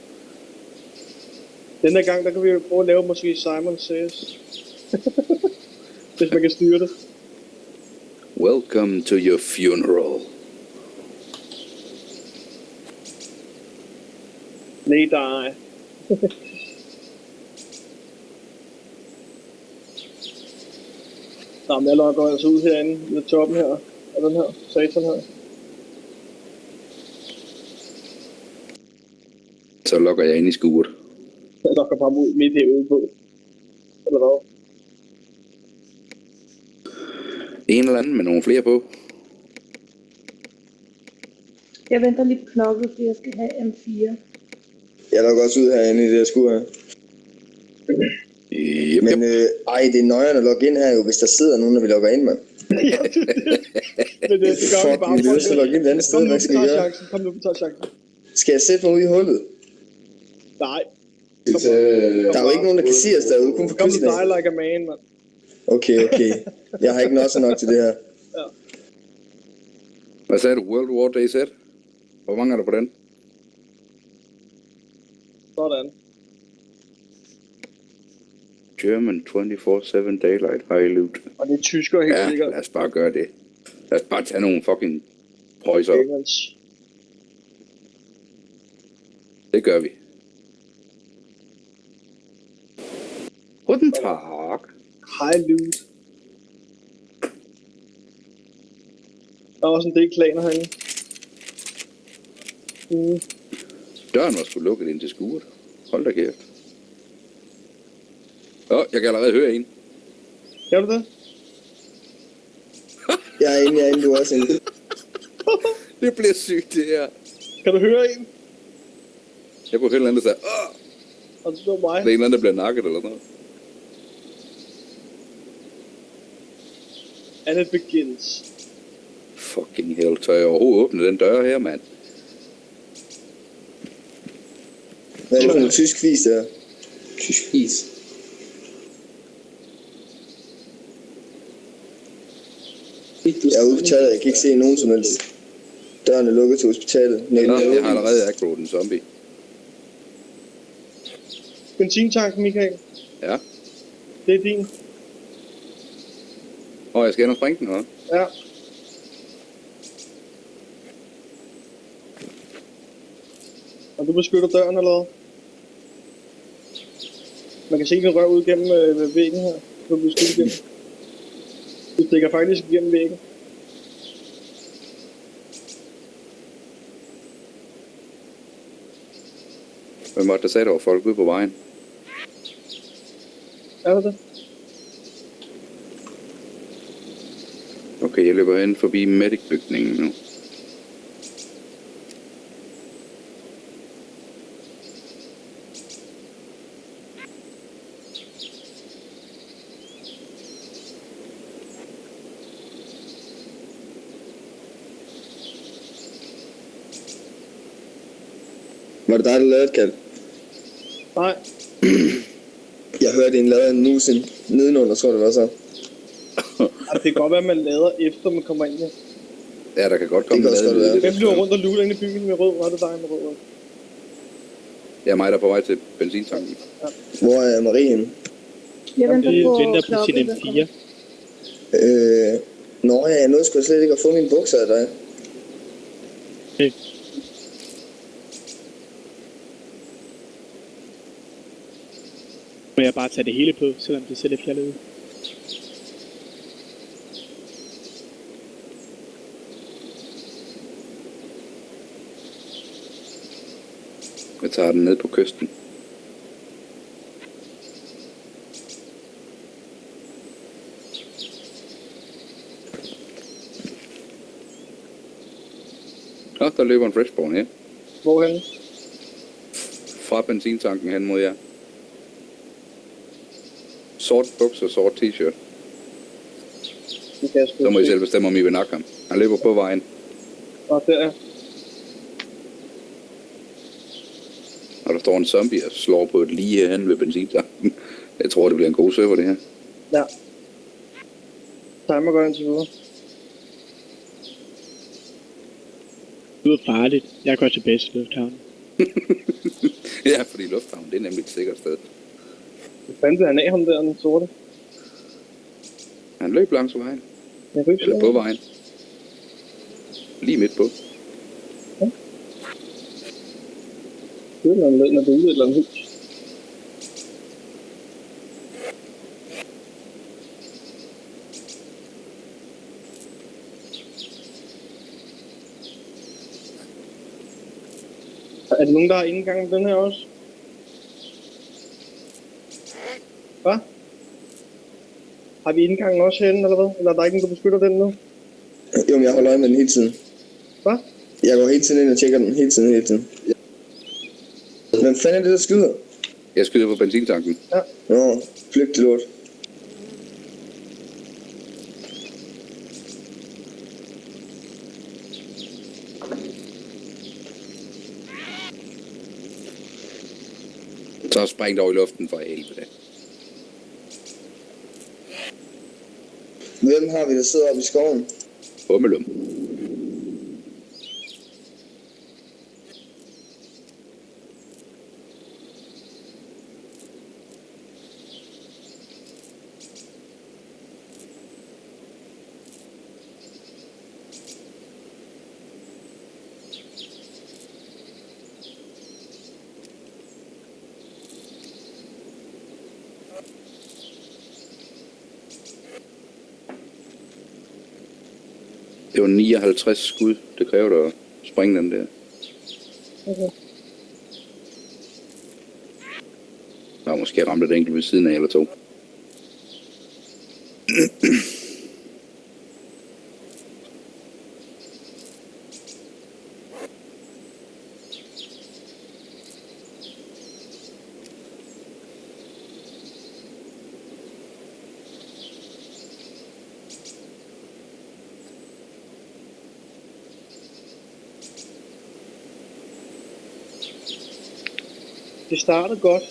Den her gang, der kan vi jo prøve at lave måske Simon Says. Hvis man kan styre det. Welcome to your funeral. Nej, der er... Nå, men jeg logger altså ud herinde ved toppen her. Og den her satan her. Så logger jeg ind i skuret. lokker bare ud midt herude på. Eller hvad? En eller anden med nogle flere på. Jeg venter lige på knokket, fordi jeg skal have M4. Jeg logger også ud herinde i det her skur her. Yep, Men det er nøjeren at logge ind her jo, hvis der sidder nogen, der vil logge ind, mand. Ja, det er det. Men det gør vi Fuck, bare. vi er nødt til at logge ind et andet sted. Hvad skal vi gøre? Kom nu, vi tager chancen. Skal jeg sætte mig ud i hullet? Nej. Der er jo ikke nogen, der kan se os derude, kun for Kom nu, kysten. die like a man, mand. Okay. Jeg har ikke noget nok til det her. Hvad sagde du? World War DZ? Hvor mange er der på den? Sådan. German 24/7 Daylight High Loot. Og det er tysker helt Ja, sikkert. lad os bare gøre det. Lad os bare tage nogle fucking prøjser. Engels. Det gør vi. Guten Tag. High loot. Der er også en del klaner herinde. Døren var sgu lukket ind til skuret. Hold da kæft. Jeg kan allerede høre en. Kan du det? Jeg er inde, du er også inde. Det bliver sygt, det her. Kan du høre en? Jeg kunne høre en eller anden, der sagde, Og det var mig. det er en eller anden, der bliver nakket eller noget. And it begins. Fucking hell, tør jeg overhovedet åbne den dør her, mand? Hvad er det for noget tysk fis der? Tysk is. Jeg er ude på taget, jeg kan ikke se nogen som helst. Døren er lukket til hospitalet. Nå, jeg har allerede aggroet en zombie. Benzintanken, Michael. Ja. Det er din. Jeg skal ind og springe den, hva'? Ja. Og du beskytter døren eller hvad? Man kan se den rør ud gennem væggen her. Du bliver skudt igennem. Du stikker faktisk igennem væggen. Hvem var det, der sagde, der var folk ude på vejen? Er det det? Okay, jeg løber hen forbi medic-bygningen nu. Var det dig, der lavede et kald? Nej. Jeg hørte en lade en mus nedenunder, tror jeg det var så. Altså, det kan godt være, at man lader efter man kommer ind her. Ja, der kan godt komme Det kan også godt være. Hvem bliver rundt og luler ind i byen med rød? Var det dig med rød? Jeg er mig, der er på vej til benzintanken. Hvor er Marie henne? Jeg venter Vi på venter på sin knokket, der kommer. M4. Nå ja, jeg nåede sgu slet ikke at få mine bukser af dig. Okay. Må jeg bare tage det hele på, selvom det ser lidt fjaldet ud? Jeg tager den ned på kysten. Der løber en freshborn her. Hvorhen? Fra benzintanken hen mod jer. Sort bukser, sort t-shirt. Det kan jeg sgu Så må I se. selv bestemme, om I vil nakke ham. Han løber på vejen. Og der er. Og der står en zombie og slår på et lige hen ved benzintanken. Jeg tror, det bliver en god server, det her. Ja. Timer går indtil videre. Det lyder farligt. Jeg går tilbage til lufthavnen. Ja, fordi lufthavnen, det er nemlig et sikkert sted. Hvad fanden vil han af ham der, den sorte? Han løb langs vejen. Jeg kan ikke Eller se på ham. vejen. Lige midt på. Det er et eller andet, når det er ude i et eller andet hus. Er der nogen, der har indgang i den her også? Hvad? Har vi indgangen også herinde, eller hvad? Eller er der ikke nogen, der beskytter den nu? Jo, men jeg holder øje med den hele tiden. Hvad? Jeg går hele tiden ind og tjekker den hele tiden. Hvem fanden er det, der skyder? Jeg skyder på benzintanken. Nå, flygtig lort. Så spring dog i luften for helvede. Hvem har vi, der sidder oppe i skoven? Hummelum. Det var 59 skud. Det kræver at springe den der. Okay. Jeg har måske ramt et enkelt ved siden af eller to. Det startede godt.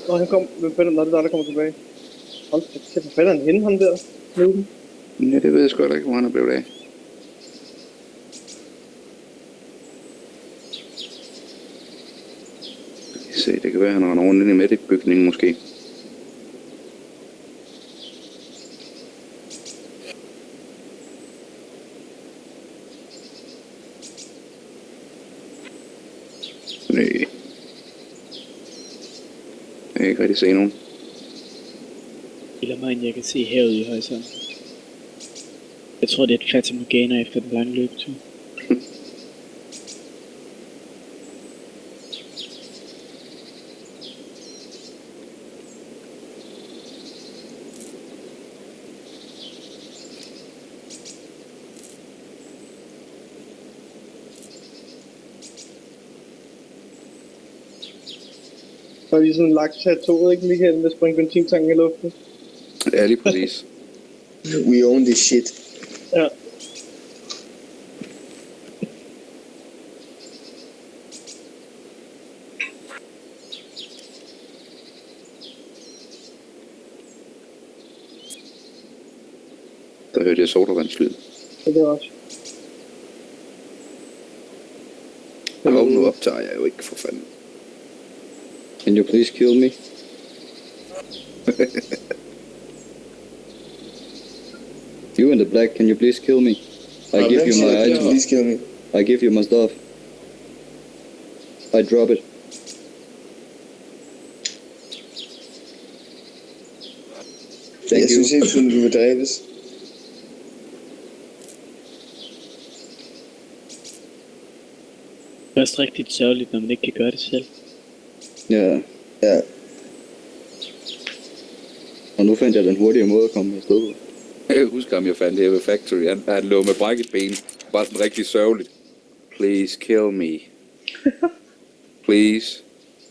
Når han kom, når det er der kommer tilbage. Hold da kæft, hvor fanden er han henne, ham der? Nuben. Ja, det ved jeg sgu da ikke, hvor han er blevet af. Se, det kan være, han render rundt ind i medic-bygningen måske. Nej. Jeg kan ikke rigtig se nogen. Eller mig, end jeg kan se havet i horisonten. Jeg tror, det er et Fata Morgana efter den lange løbetur. Så er vi sådan lagt til toget, ikke Michael, med springe benzintanken i luften. Ja, lige præcis. We own this shit. Ja. Der hørte jeg sodavandslyd. Så det er også. Og nu optager jeg jo ikke, for fanden. Can you please kill me? You in the black, can you please kill me? I give you my item. Please kill me. I give you my stuff. I drop it. Thank Jeg you. synes hele tiden, du vil dræbes. Det er også rigtig sørgeligt, når man ikke kan gøre det selv. Ja. Ja. Og nu fandt jeg den hurtige måde at komme afsted på. Jeg husker ham, jeg fandt her ved Factory. Han lå med brækket ben. Bare sådan rigtig sørgeligt. Please kill me. Please.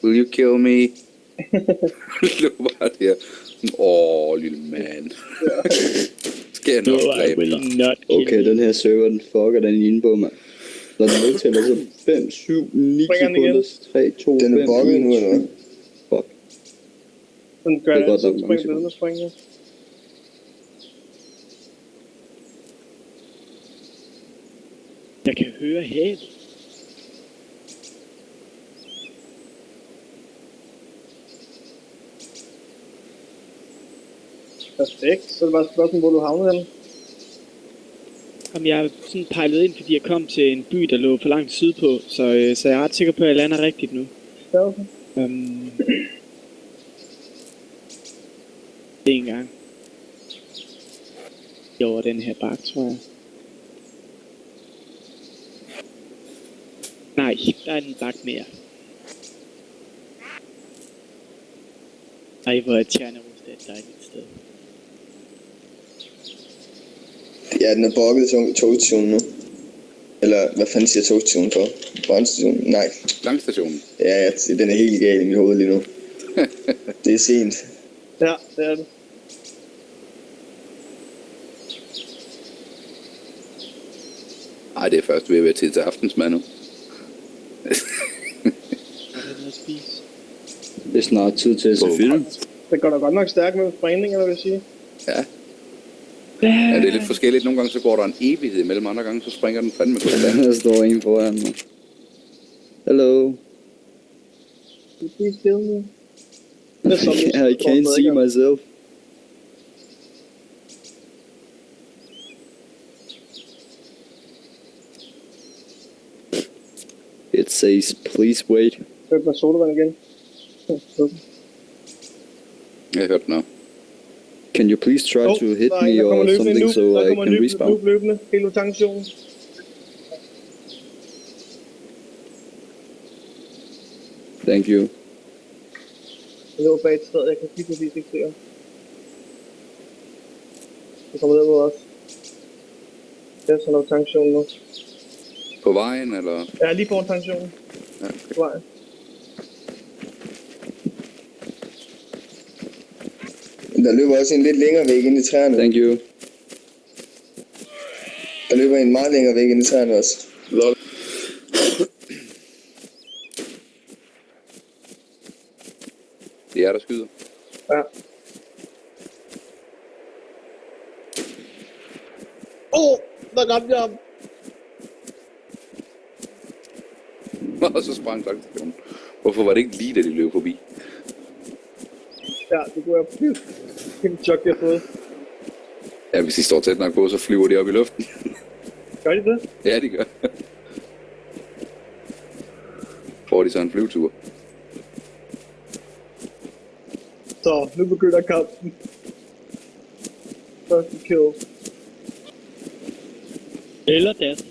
Will you kill me? Lå bare der. Lille mand. Skal jeg nok dræbe dig? Not Okay, den her server, den fucker den inde på mig. Når den udtæller så 5, 7, 9 Springer den igen? sekunder, 3, 2, 5, Den er bugget nu, eller hvad? Fuck. Den gør Det er det, godt så nok mange springer den og springer. Jeg kan høre havet. Perfekt. Så er det bare et spørgsmål, hvor du havnede henne. Jamen, jeg er sådan pejlet ind, fordi jeg kom til en by, der lå for langt sydpå, så jeg er ret sikker på, at jeg lander rigtigt nu. Ja, okay. Det er en gang. Over den her bakke, tror jeg. Nej, der er en bakke mere. Ej, hvor er Tjernerus, det er et dejligt sted. Ja, den er bokket togstationen nu. Eller, hvad fanden siger togstationen for? Brandstationen? Nej. Langstationen. Ja, den er helt gal i mit hoved lige nu. Det er sent. Ja, det er det. Ej, det er først ved at være tid til aftensmad nu. Hvad er det at spise? Det er snart tid til at se film. Det går da godt nok stærkt med sprængninger, vil jeg sige. Ja. Ja, det er lidt forskelligt. Nogle gange så går der en evighed imellem, andre gange så springer den fandme på stand. Der står en foran mig. Hello. Please kill me. Det er som, I can't see myself. It says, please wait. Køb mig sodavand igen. Jeg hørte noget. Can you please try to hit me or something so I can respawn? Løbende, hele tankstationen. Thank you. Jeg løber bag et sted, jeg kan kigge forbi, det ser. Jeg kommer ned mod os. Det er sådan noget tankstationen nu. På vejen, eller? Ja, lige foran tankstationen. Ja, okay. På vejen. Der løber også en lidt længere væk ind i træerne. Thank you. Der løber en meget længere væk ind i træerne også. Lol. Det er der skyder. Ja. Der ramte jeg ham. Og så sprang langstationen. Hvorfor var det ikke lige, da de løb forbi? Ja, det kunne jeg på en chok, jeg har fået. Ja, hvis de står tæt nok på, så flyver de op i luften. Gør de det? Ja, de gør. Får de så en flyvetur. Så, nu begynder kampen. Første kill. Eller death.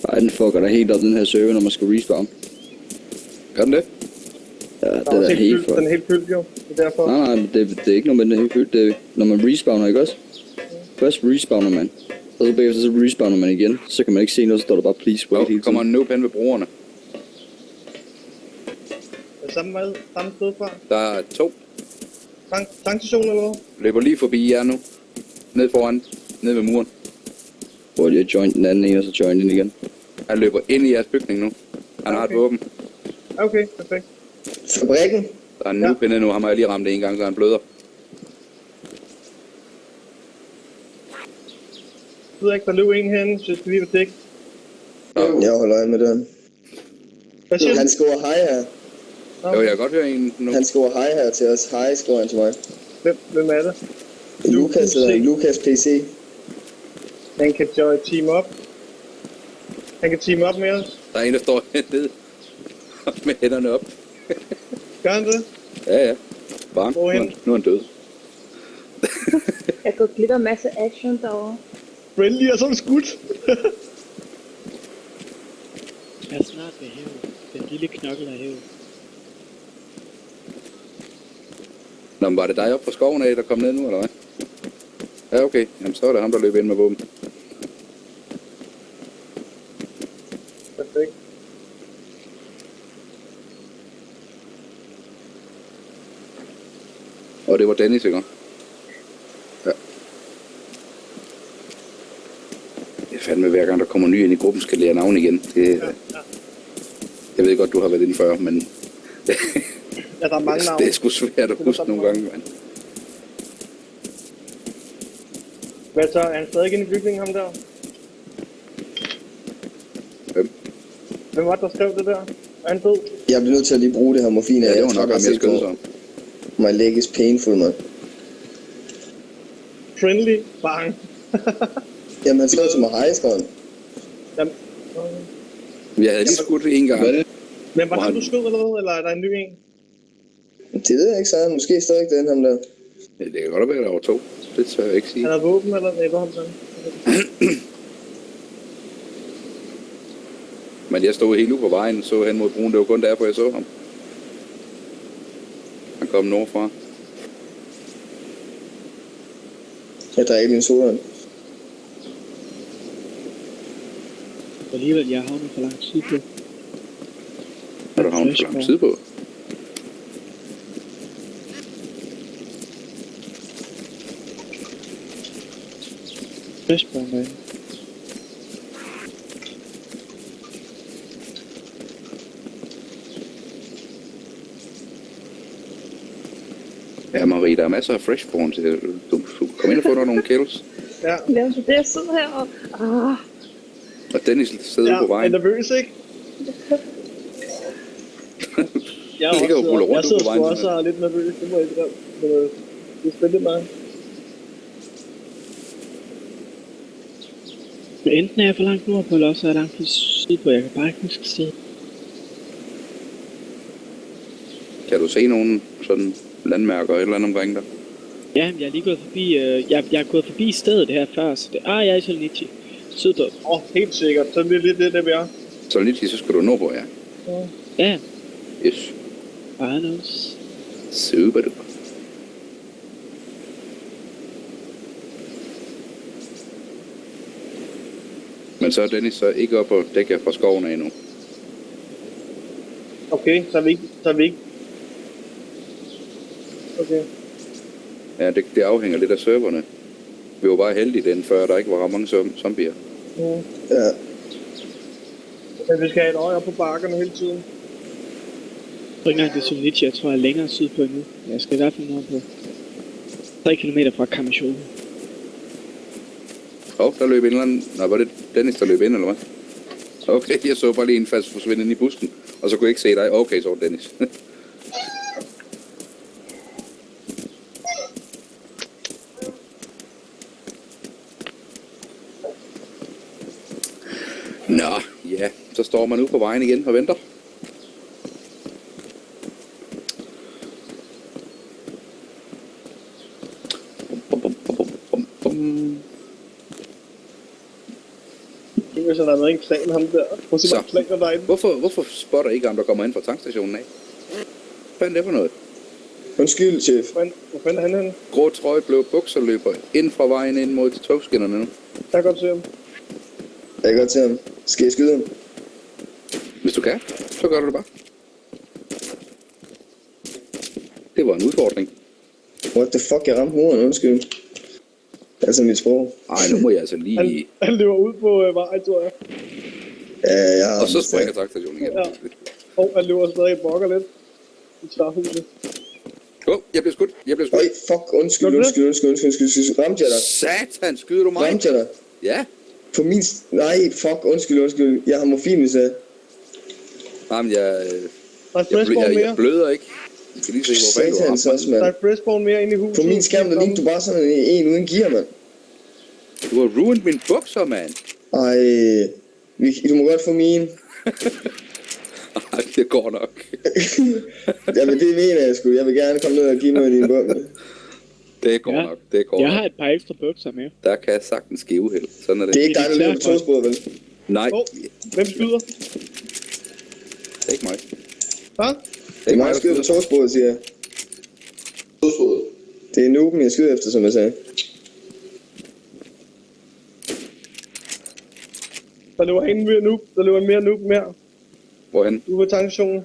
Ej, den fucker der helt op den her server, når man skal respawn. Gør den det? Ja, det er helt Den er helt fyldt jo. Det er derfor. Nej, det er ikke noget med den er helt fyldt. Det er, når man respawner, ikke også? Først respawner man, og så bagefter så respawner man igen. Så kan man ikke se noget, så står der bare please wait hele Jo, kommer tiden. en noob hen ved brugerne. Samme sted fra. Der er 2. Tankstation eller hvad? Løber lige forbi jer nu. Ned foran. Ned ved muren. Hvor jeg join den anden en, og så join den igen. Han løber ind i jeres bygning nu. Han har et Okay. våben. Okay, perfekt. Fabrikken? Der er en noob inde nu. Ham har jeg lige ramt en gang, så han bløder. Jeg ved ikke, der løb en herinde, så jeg skal lige være dæk. Jeg holder øje med den. Hvad siger du? Han skriver hej her. Jo, jeg kan godt høre en nu. Han skriver hej her til os. Hej, skriver han til mig. Hvem er det? Lukas hedder han. Lukas PC. Han kan team op. Han kan team op med os. Der er en, der står hernede med hænderne op. Gør han det? Ja, ja. Barn. Hvorhen? Nu er han død. Jeg går glip af en masse action derovre. Friendly er som skudt. Jeg er snart ved havet. Den lille knokkel af havet. Nå, men var det dig op fra skoven af, der kom ned nu, eller hvad? Ja, okay. Jamen, så er det ham, der løb ind med våben. Perfekt. Og det var Dennis, ikke? Ja. Det er fandme hver gang, der kommer ny ind i gruppen, skal lære navn igen. Det, jeg ved godt, du har været inde før, men Ja, der er mange navne. det er sgu svært at huske nogle gange, mand. Hvad så? Er han stadig inde i bygningen, ham der? Hvem? Hvem var det, der skrev det der? Er han død? Jeg bliver nødt til at lige bruge det her morfin. Ja, det var nok ham, jeg skød sig om. My leg is painful, man. Friendly? Bang. Jamen, han skrev til mig hej, skrev han. Jamen, Jeg havde lige skudt en gang. men var Hvor han han- du skød eller hvad? Eller er der en ny en? Det ved jeg ikke, så han måske stadig den ham der. Ja, det kan godt være, der var 2. Det tør jeg ikke sige. Han har våben eller nej, hvad har han? Men jeg stod helt ude på vejen, så hen mod broen. Det var kun derfor, jeg så ham. Han kom nordfra. Jeg drikker min soda. Alligevel, jeg havner for langt sydpå. Er du havnet for langt sydpå? Flashbang derinde. Ja, Marie, der er masser af freshborn til. Du kom ind og få dig nogle kills. Ja, Ja, så det jeg sidder her og... Og Dennis sidder ja, på er vejen. nervøs, ikke? Jeg Ligger og ruller rundt jeg ude sidder på vejen, sgu også og er lidt nervøs, det må jeg ikke. Men det er spændende meget. Men enten er jeg for langt nordpå, eller også er jeg langt for sydpå. Jeg kan bare ikke huske stedet. Kan du se nogen sådan landmærker et eller andet omkring dig? Ja, jeg er lige gået forbi, jeg er gået forbi stedet her før, så det, jeg er i Solnici. Sydpå. Helt sikkert. Så det er lidt det, vi er. Så lige så skal du nordpå, ja. Ja, Yes. bare noget. Super duper. Men så er Dennis så ikke op og dækker fra skoven af endnu. Okay, så er vi ikke. Okay. Ja, det afhænger lidt af serverne. Vi var bare heldige den før, der ikke var ret mange zombier. Ja. Men vi skal have et øje op på bakkerne hele tiden. Jeg tror ikke engang, det er Solnici, jeg tror, jeg er længere sydpå endnu. Jeg skal i hvert fald nordpå. 3 kilometer fra Camisciolo. Der løb en eller anden... Nej, var det Dennis, der løb ind, eller hvad? Okay, jeg så bare lige en fast forsvinde ind i busken, og så kunne jeg ikke se dig. Okay, så var det Dennis. Nå, ja, så står man ude på vejen igen og venter. Hvis han har med en klan, ham der. Prøv at se, hvor klaner derinde. Hvorfor spotter ikke ham, der kommer ind fra tankstationen af? Hvad er det for noget? Undskyld, chef. Hvor fanden er han henne? Grå trøje, blå bukser løber ind fra vejen ind mod togskinnerne nu. Jeg kan godt se ham. Jeg kan godt til ham. Skal jeg skyde ham? Hvis du kan, så gør du det bare. Det var en udfordring. What the fuck, jeg ramte muren, undskyld. Altså mit sprog. Ej, nu må jeg altså lige... Han løber ud på vejen, tror jeg. Ja, jeg har Og så springer tankstationen igen. Ja. Og han løber stadig og bokker lidt. I træhuset. Jeg blev skudt. Øj, fuck, undskyld. Ramte jeg dig? Satan, skyder du mig? Ramte jeg dig? Ja. På min... Nej, fuck, undskyld. Jeg har morfin, hvis jeg... Jamen, jeg Der er freshbone mere. bløder ikke. Jeg skal lige se, hvor fanden du har Satans ramt også, Der er mand. freshbone mere inde i huset. På min skærm, der lignede du bare sådan en uden gear, mand. mig. Du har ruined mine bukser, mand. Ej, du må godt få mine. Ej, det går nok. Jamen, det mener jeg sgu. Jeg vil gerne komme ned og give mig dine bukser. Det går Ja. nok. Det går Jeg nok. har et par ekstra bukser med. Der kan jeg sagtens ske uheld. Sådan er det. Det er ikke dig, der løber på togsporet, vel? Nej, Hvem skyder? det er ikke mig. Hvad? Det Det er er ikke mig, mig, der der skyder på skyder. togsporet, siger jeg. Dødsfod. Det er nuben, jeg skyder efter, som jeg sagde. Der løber en mere noob. Der løber en mere noob mere. Hvorhen? Ude på tankstationen.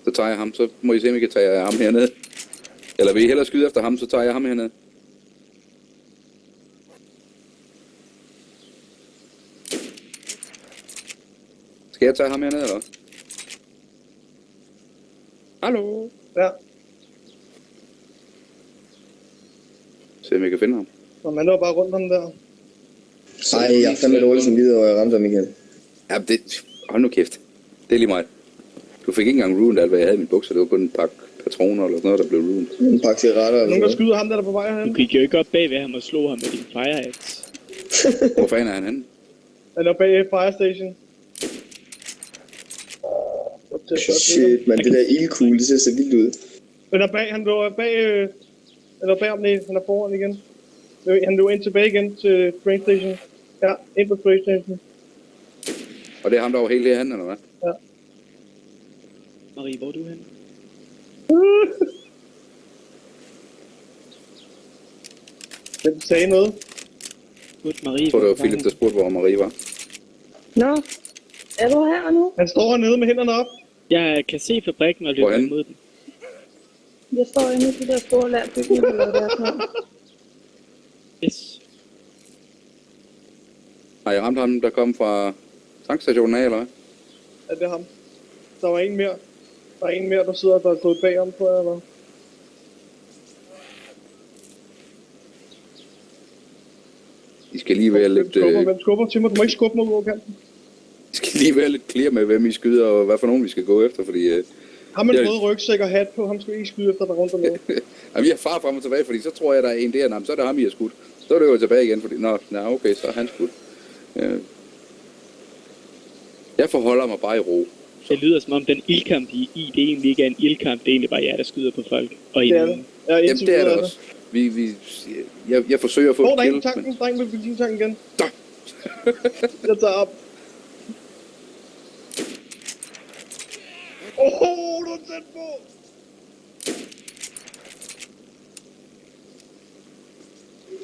Så tager jeg ham. Så må I se, om I kan tage ham hernede. Eller vil I hellere skyde efter ham, så tager jeg ham hernede. Skal jeg tage ham hernede, eller hvad? Hallo? Ja. Se, om jeg kan finde ham. Og man løber bare rundt ham der. Ej, jeg er fandme dårlig som videre, og jeg ramte ham igen. Ja, det... Hold nu kæft. Det er lige mig. Du fik ikke engang ruined alt, hvad jeg havde i min bukser. Det var kun en pakke patroner eller sådan noget, der blev ruined. En pakke cigaretter eller Nogen, der noget. skyder ham der på vej Du herhen. gik jo ikke op bagved ham og slog ham med din fireaxe. Hvor fanden er han henne? Han er bag Fire Station. Shit, man, det der ildkugle, det ser så vildt ud. Han er bag, han løber bag, eller bag om det, han er foran igen. Han løber ind tilbage igen til train station. Ja, ind på train station. Og det er ham, der var helt herhen, eller hvad? Ja. Marie, hvor er du henne? Hvem sagde noget? Gud, Marie. Jeg tror, det var Philip, der spurgte, hvor Marie var. Nå, er du her nu? Han står hernede med hænderne op. Jeg kan se fabrikken og løber Hvorhen? imod den. Jeg står inde i de der store lærbygninger, eller hvad der er for. Yes. Har I ramt ham, der kom fra tankstationen af, eller hvad? Ja, det er ham. Der var en mere. Der er en mere, der sidder, der er gået bagom på jer, eller? I skal lige være lidt... Hvem skubber til mig? Du må ikke skubbe mig ud over kanten. I skal lige være lidt clear med, hvem I skyder, og hvad for nogen vi skal gå efter, fordi... Ham med Ja. en rød rygsæk og hat på, ham skal vi ikke skyde efter der rundt dernede. Jamen, jeg far frem og tilbage, fordi så tror jeg, der er en der, så er det ham, I har skudt. Så er det jo tilbage igen, fordi... Nå, okay, så er han skudt. Jeg forholder mig bare i ro. Det lyder som om den ildkamp, I er i, det egentlig ikke er en ildkamp, det er egentlig bare jer, der skyder på folk. Og Det er det. Ja, Jamen, det er det også. Jeg forsøger at få der er en kill, tanken. Der er en med benzintanken igen. Da. Jeg tager op. Du er tæt på!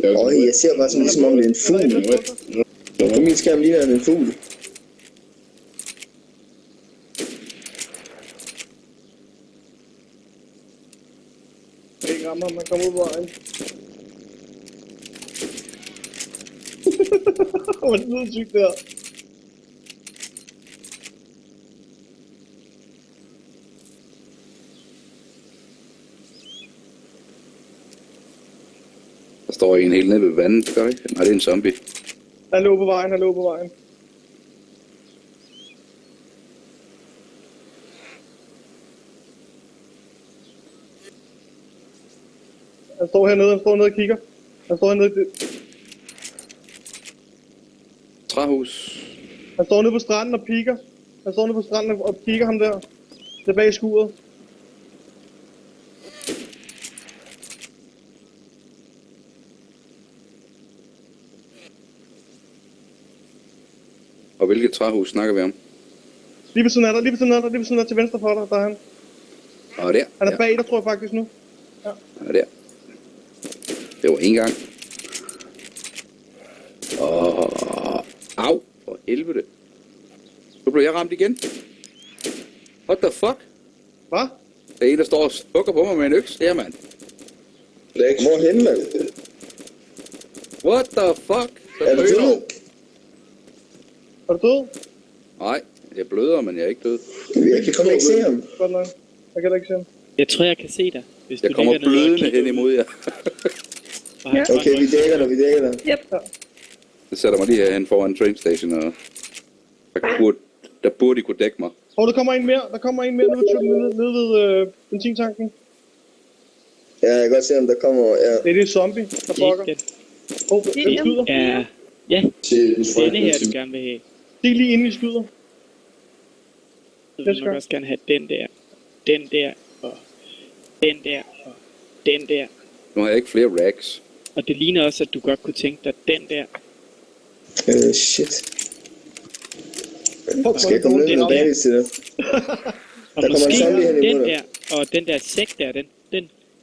Jeg ser bare sådan ligesom om det er en fugl. På min skærm ligner det en fugl. Jeg ikke rammer ham, han kommer ud på vejen. Hvor er det noget sygt der. Der står en helt nede ved vandet, gør ikke? Nej, det er en zombie. Han lå på vejen, han lå på vejen. Han står hernede og kigger. Han står hernede. Træhus. Han står nede på stranden og piker. Han står nede på stranden og kigger ham der. Tilbage i skuret. Og hvilket træhus snakker vi om? Lige ved siden af dig, til venstre for dig, der er han. Og der. Han er bag dig, tror jeg faktisk nu. Han er der. Det var en gang. Au, for helvede. Nu blev jeg ramt igen. What the fuck? Hvad? Der er en, der står og stukker på mig med en øks. Der, mand. Hvorhen, mand? What the fuck? Er du død? Er du død? Nej, jeg bløder, men jeg er ikke død. Jeg kan komme ikke se ham. Godt nok. Jeg kan da ikke se ham. Jeg tror, jeg kan se dig, hvis Jeg du kommer ligger nede og blødende kigger hen ud. imod jer. Og har Ja. grøn Okay, vi dækker dig. Yep. Jeg sætter mig lige herhen foran train station, og der burde I kunne dække mig. Der kommer en mere. Nede ved benzintanken. Ja, jeg kan godt se, om der kommer... Ja. Det er zombie, der brokker. Ikke den. Den skyder. Ja, ja, Til den denne her, du gerne vil have. Det er lige inden vi skyder. Så vil nok også gerne have den der, og den der, og den der. Nu har jeg ikke flere racks. Og det ligner også, at du godt kunne tænke dig den der. Shit. Skal jeg komme ned med bag til det? Og Der kommer en måske zombie hen den imod der, og den der sæk der,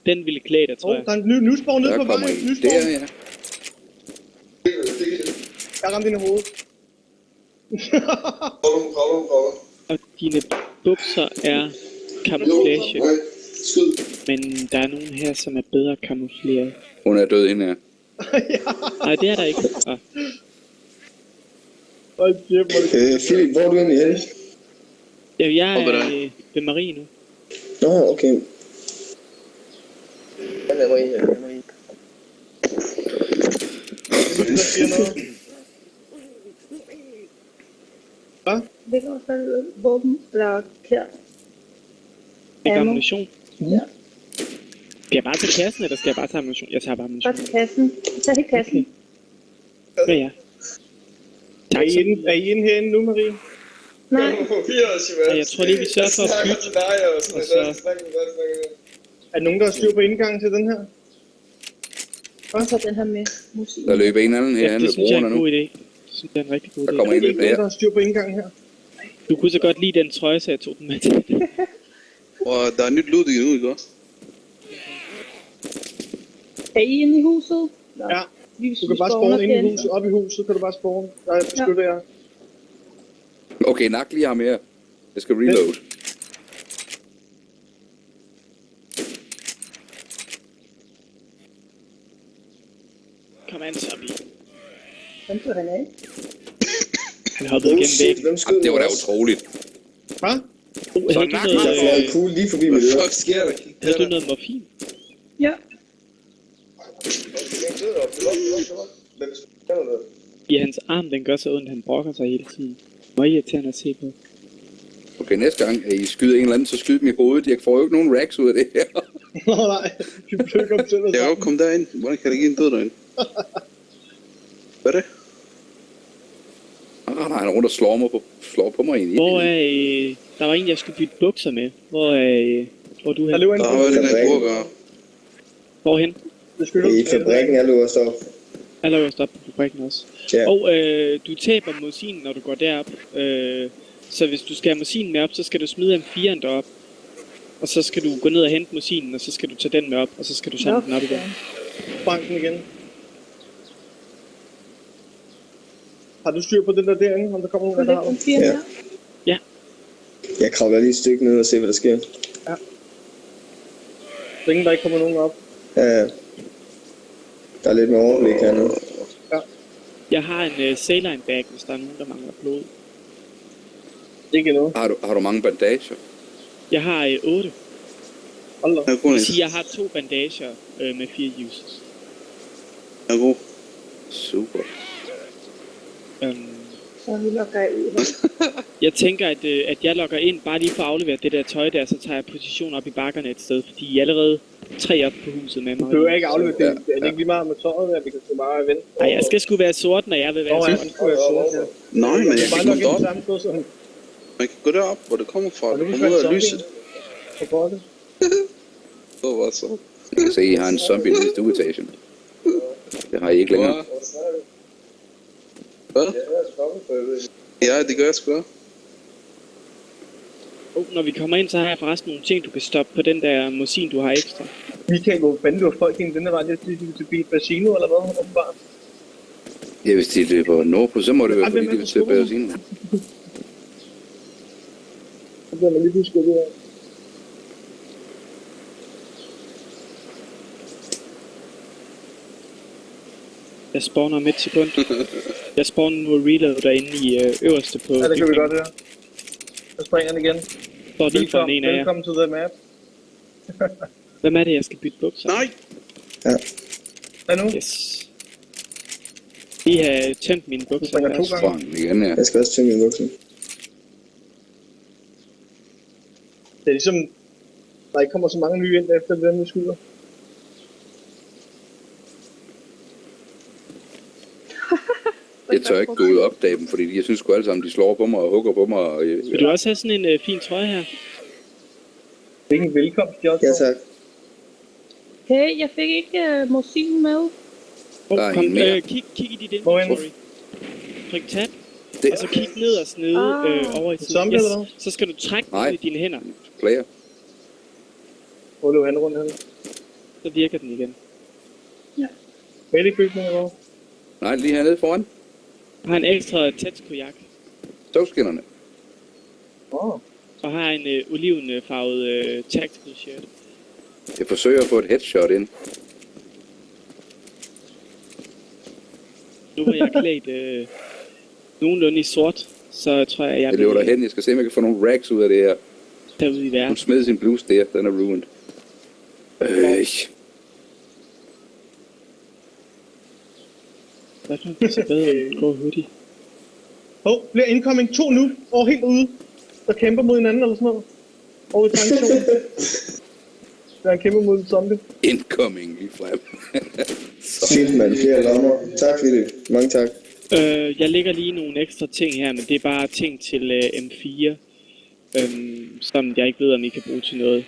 den ville klæde dig, tror jeg. Der er en nysborg nede Der på kommer vejen. en Nysborg. der, ja. Jeg ramte hende i hovedet. Prøv. Og dine bukser er camouflage, Skyd. men der er nogen her, som er bedre camoufleret. Hun er død hende her. Nej, det er der ikke. Ah, Hold kæft, hvor er det. Philip, hvor er du egentlig henne? ja, jeg er ved Marie nu. Nå, okay. Han er Marie her. Der siger noget. Hvad? Det kan også være våben eller klæder. Det er Ammo. ammunition. Ja. Skal jeg bare tage kassen, eller skal jeg bare tage ammunition? Jeg tager bare ammunition. Bare til kassen. Tag i kassen. Ja, ja. Tak, Er I inde herinde nu, Marie? Nej, og jeg tror lige, vi sørger for at bytte. Og så Er der nogen, der har styr på indgangen til den her? og så den her med musik. Der løber en anden Ja, herhen det ved synes jeg er brugerne en nu. god idé. Det synes jeg er en rigtig god Der idé. kommer en lidt Nogen, der mere. har styr på indgangen her? Du kunne så godt lide den trøje, så jeg tog den med til. Og der er nyt lyd i nu, ikke også? Er I inde i huset? Nå. Ja, Vi du kan bare spawner spawn inde i igen. huset. Op i huset kan du bare spawn. Der beskytter jeg. Okay, nak lige ham her. Jeg skal reload. Kom an, Zombie. Hvem tog han af? Han hoppede Oh igennem shit, væggen. hvem skød Jamen, det var da mig også? utroligt. Hvad? Havde du nak noget, Jeg fløj cool lige forbi Hvad mit øre. fuck sker der? havde du noget morfin? Ja. I hans arm, den gør så ondt, han brokker sig hele tiden. Meget irriterende at se på. Okay, næste gang, at I skyder en eller anden, så skyd dem i hovedet. Jeg får jo ikke nogen racks ud af det her. Nå nej, vi plukker om til dig Jeg kan jo sammen. komme derind. Hvordan kan der ikke en død derinde? Hvad er det? Han render rundt og slår på mig egentlig. Hvor er... der var en, jeg skulle bytte bukser med. Hvor er du Der her? løber en Der har været den der Fabrikken. burger. Hvorhen? beskytter. I fabrikken er låst op. Jeg laver stop på fabrikken også. Ja. Og du taber modcinen, når du går derop. Så hvis du skal have modcinen med op, så skal du smide en 4'eren derop. Og så skal du gå ned og hente modcinen, og så skal du tage den med op, og så skal du samle den op igen. Banken igen. Har du styr på det der derinde, om der kommer nogen, der har det? Ja. Jeg kravler lige et stykke ned og ser, hvad der sker. Længe der ikke kommer nogen op. Ja. Der er lidt mere overblik hernede. Jeg har en saline bag, hvis der er nogen, der mangler blod. Ikke endnu. Har du mange bandager? Jeg har 8. Hold da. Jeg er god, Jeg vil sige, jeg har 2 bandager med 4 uses. Jeg er god. Super. Så vi lukker jeg ud her. Jeg tænker, at jeg logger ind bare lige for at aflevere det der tøj der, så tager jeg position op i bakkerne et sted, fordi I er allerede 3 op på huset med Du mig. behøver ikke aflevere det. Ja, Det er ikke lige meget med tøjet der. Vi kan sgu bare vente. Nej, jeg skal sgu være sort, når jeg vil være Nå, ja, sort. det skulle være sort, ja. Nej, men jeg Bare kan lukke komme ind derop. samme sted, så han Man kan gå derop, hvor det kommer fra. Og Du nu kommer ud af lyset. på bordet. Det var så. Jeg kan se, at I har en zombie nede i stueetagen. Det har I ikke længere. Hvad? Ja, det gør jeg sgu da. Når vi kommer ind, så har jeg forresten nogle ting, du kan stoppe på den der mosin, du har ekstra. Michael, hvor fanden du har folk ind den der vej, det er fordi, de vil til Basino eller hvad? Åbenbart. Ja, hvis de løber nordpå, så må det være, Ej, fordi hvem er de vil på til skolen? Berlin. Så bliver man lige pludselig skubbet her. Jeg spawner om et sekund. Jeg spawner nu reload derinde i øverste på Ja, det kan vi bygningen. godt høre. Så springer den igen. Står lige for en af jer. Velkommen to the map. Hvem er det, jeg skal bytte bukser? Nej! Hvad nu? Yes. Vi har tømt mine Du bukser. springer 2 gange. Sprang igen, ja. Jeg skal også tømme min bukser. Det er ligesom, der ikke kommer så mange nye ind efter den, vi skyder. Jeg tør ikke gå ud og opdage dem, fordi jeg synes sgu alle sammen, de slår på mig og hugger på mig. Og, Vil du også have sådan en fin trøje her? Hvilken velkomst, de også Ja, får. tak. Hey, jeg fik ikke morfin med. Der er Kom, en mere. kig i dit Hvorhenne? inventory. Tryk tab, Det og så kig nederst nede over i siden. Zombie eller hvad? Så skal du trække den Nej. ud i dine hænder, player. Hvor løber han rundt her? så virker den igen. Midt i bygningen, hvor? Nej, lige hernede foran. Jeg har en ekstra tetskojak, Togskinnerne. Åh. og har en olivenfarvet tactical shirt. Jeg forsøger at få et headshot ind. Nu var jeg klædt nogenlunde i sort, så tror jeg, Jeg løber derhen. Jeg skal se, om jeg kan få nogle racks ud af det her. derude i Hun verden. smed sin bluse der. Den er ruined. Hvad for det ser bedre ud? Gå hurtigt. Bliver incoming 2 nu, over helt ude. Der kæmper mod hinanden eller sådan noget. Over i tankstationen. Der er en kæmper mod en zombie. Incoming i frem. Fint, mand. Flere lommer. Tak, Philip. Mange tak. Jeg lægger lige nogle ekstra ting her, men det er bare ting til M4, som jeg ikke ved, om I kan bruge til noget.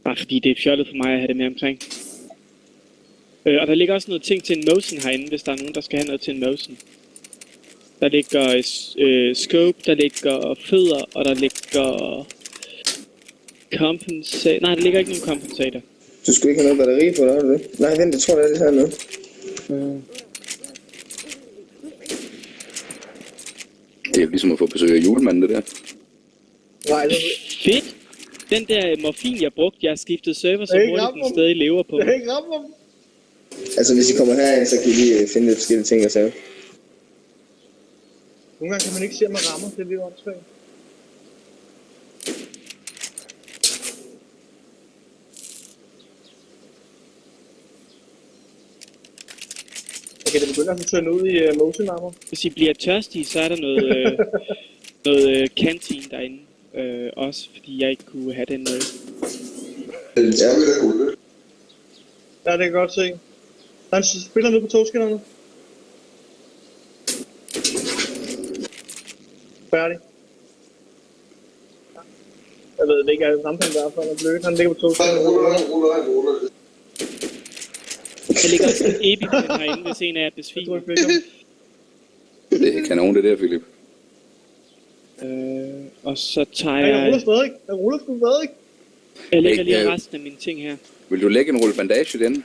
Bare fordi det er fjollet for mig at have det med omkring. Og der ligger også noget ting til en motion herinde, hvis der er nogen, der skal have noget til en motion. Der ligger scope, der ligger fødder, og der ligger compensator. Nej, der ligger ikke nogen compensator. Du skulle ikke have noget batteri på, har du det? Nej, vent, jeg tror, det er det hernede. Det er jo ligesom at få besøg af julemanden, det der. Nej, altså, Fedt! Den der morfin, jeg brugte, jeg har skiftet server, så Jeg har ikke hurtigt ramt den ham. stadig lever på. jeg har ikke ramt ham. Altså, hvis I kommer herind, så kan I lige finde lidt forskellige ting og sager. Nogle gange kan man ikke se, at man rammer. Det er lidt åndssvagt. Okay, det begynder at tørne ud i motion armor. Hvis I bliver tørstige, så er der noget kantin derinde. Også fordi jeg ikke kunne have den med. Ja. Ja, det kan jeg godt se. Der er en spiller nede på togskinnerne. Færdig. Jeg ved det ikke, er det samme der er for, at blødt. Han ligger på togskinnerne. Der ligger også en epic herinde, hvis en af jer besvimer. Jeg tror, jeg fik ham. Det er kanon, det der, Philip. Og så tager Han ruller jeg... stadig. Han ruller sgu stadig. Jeg lægger lige Ja. resten af mine ting her. Vil du lægge en rulle bandage i den?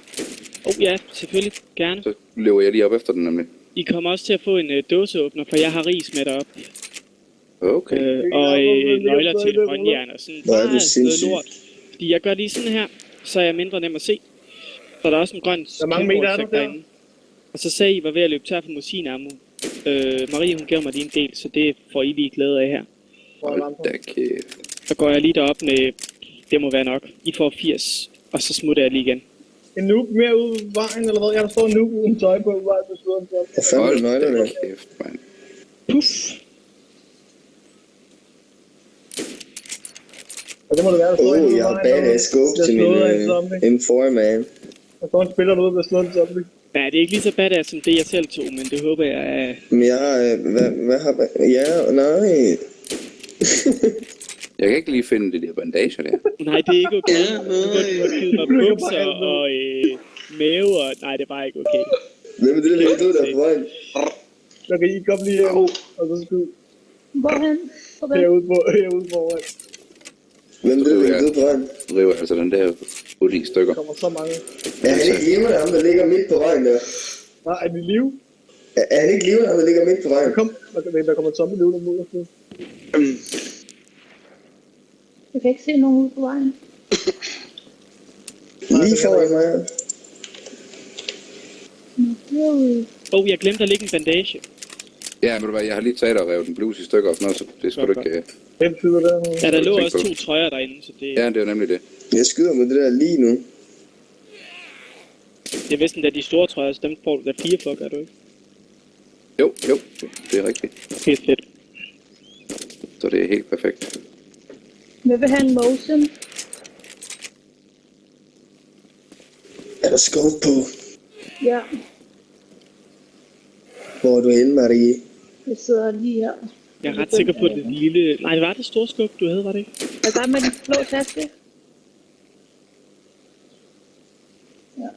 Ja, selvfølgelig. Gerne. Så løber jeg lige op efter den nemlig. I kommer også til at få en dåseåbner, for jeg har ris med derop. Okay. Og nøgler til håndjern og sådan Hvor er det noget sindssygt. lort. Fordi jeg gør lige sådan her, så er jeg mindre nem at se. Så er der også en grøn Hvor mange meter er der der? derinde. Og så sagde I var ved at løbe tør for mosinammo. Marie hun gav mig lige en del, så det får I lige glæde af her. Hold da kæft. Så går jeg lige derop med, det må være nok. I får 80, og så smutter jeg lige igen. En noob mere ude i vejen, eller hvad? Jeg der står en noob uden tøj på vej på siden. Hvor fanden er Hold nøglerne? da kæft, mand. Puff! Og det må det være, der står en ude i Jeg har vejen. badass scope Der til min slået af en zombie. M4, man. Der står en spiller derude, der bliver slået en zombie. Ja, det er ikke lige så badass som det, jeg selv tog, men det håber jeg er... Men jeg har... Hvad har... Ja, nej. Jeg kan ikke lige finde de der bandager der. Nej, det er ikke okay. Du har givet mig bukser og mave og... Nej, det er bare ikke okay. Hvem er det, der ligger ud der på vejen? Der kan I komme lige herud, og så skyde Hvorhen? herude foran. Hvem er det, der ligger ud på vejen? Så river altså den der ud i stykker. Der kommer så mange. Er han ikke levende, ham der ligger midt på vejen der? Nej, er de i live? Er han ikke levende, ham der ligger midt på vejen? Kom, der kommer zombie løvende mod os nu. Jeg kan ikke se nogen ude på vejen. Lige foran mig. Jeg glemte at lægge en bandage. Ja, men jeg har lige taget og revet den bluse i stykker og sådan noget, så det skal du ikke... Hvem tyder der? Ja, der lå tænk også på. 2 trøjer derinde, så det... Ja, det er nemlig det. Jeg skyder med det der lige nu. Det er vist da de store trøjer, så dem får du da 4 for, gør du ikke? Jo, det er rigtigt. Helt fedt. Så det er helt perfekt. Hvem vil have en motion? Er der scope på? Ja, Hvor er du henne, Marie? jeg sidder lige her. Jeg er ret sikker på det lille... Nej, det var det store skub, du havde, var det ikke? Er der med den blå taske? Ja.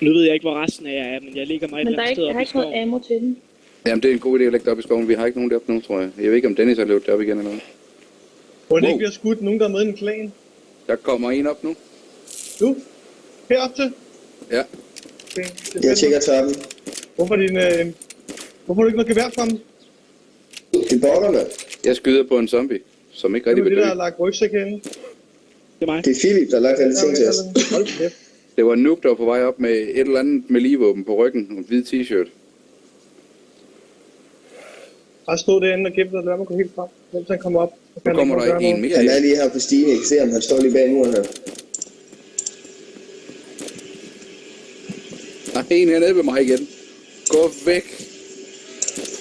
Nu ved jeg ikke, hvor resten af jer er, men jeg ligger mig et Men eller der er andet ikke, sted jeg op har i ikke noget skoven. ammo til den. Jamen, det er en god idé at lægge det op i skoven. Vi har ikke nogen deroppe nu, tror jeg. Jeg ved ikke, om Dennis har løbet derop igen eller hvad. Hvor det Wow. ikke bliver skudt, nogen der er med i en klan. Der kommer en op nu. Nu? Herop til? Ja. Okay. Jeg tjekker toppen. Hvorfor er hvorfor har du ikke noget gevær frem? Det bokker, mand. Jeg skyder på en zombie, som ikke Det rigtig var vil det, dø. der har lagt rygsæk herinde. Det er mig. Det er Philip, der har lagt alle ting til os. Hold kæft. Det var en noob, der var på vej op med et eller andet med livvåben på ryggen og en hvid t-shirt. Bare stod derinde og gemte dig, lad mig gå helt frem. Mens han kommer op. Så kan Nu kommer han ikke der gøre en noget. mere Han er ind. lige her på stigen. Jeg kan se, om han står lige bag muren her. Der er en hernede ved mig igen. Gå væk.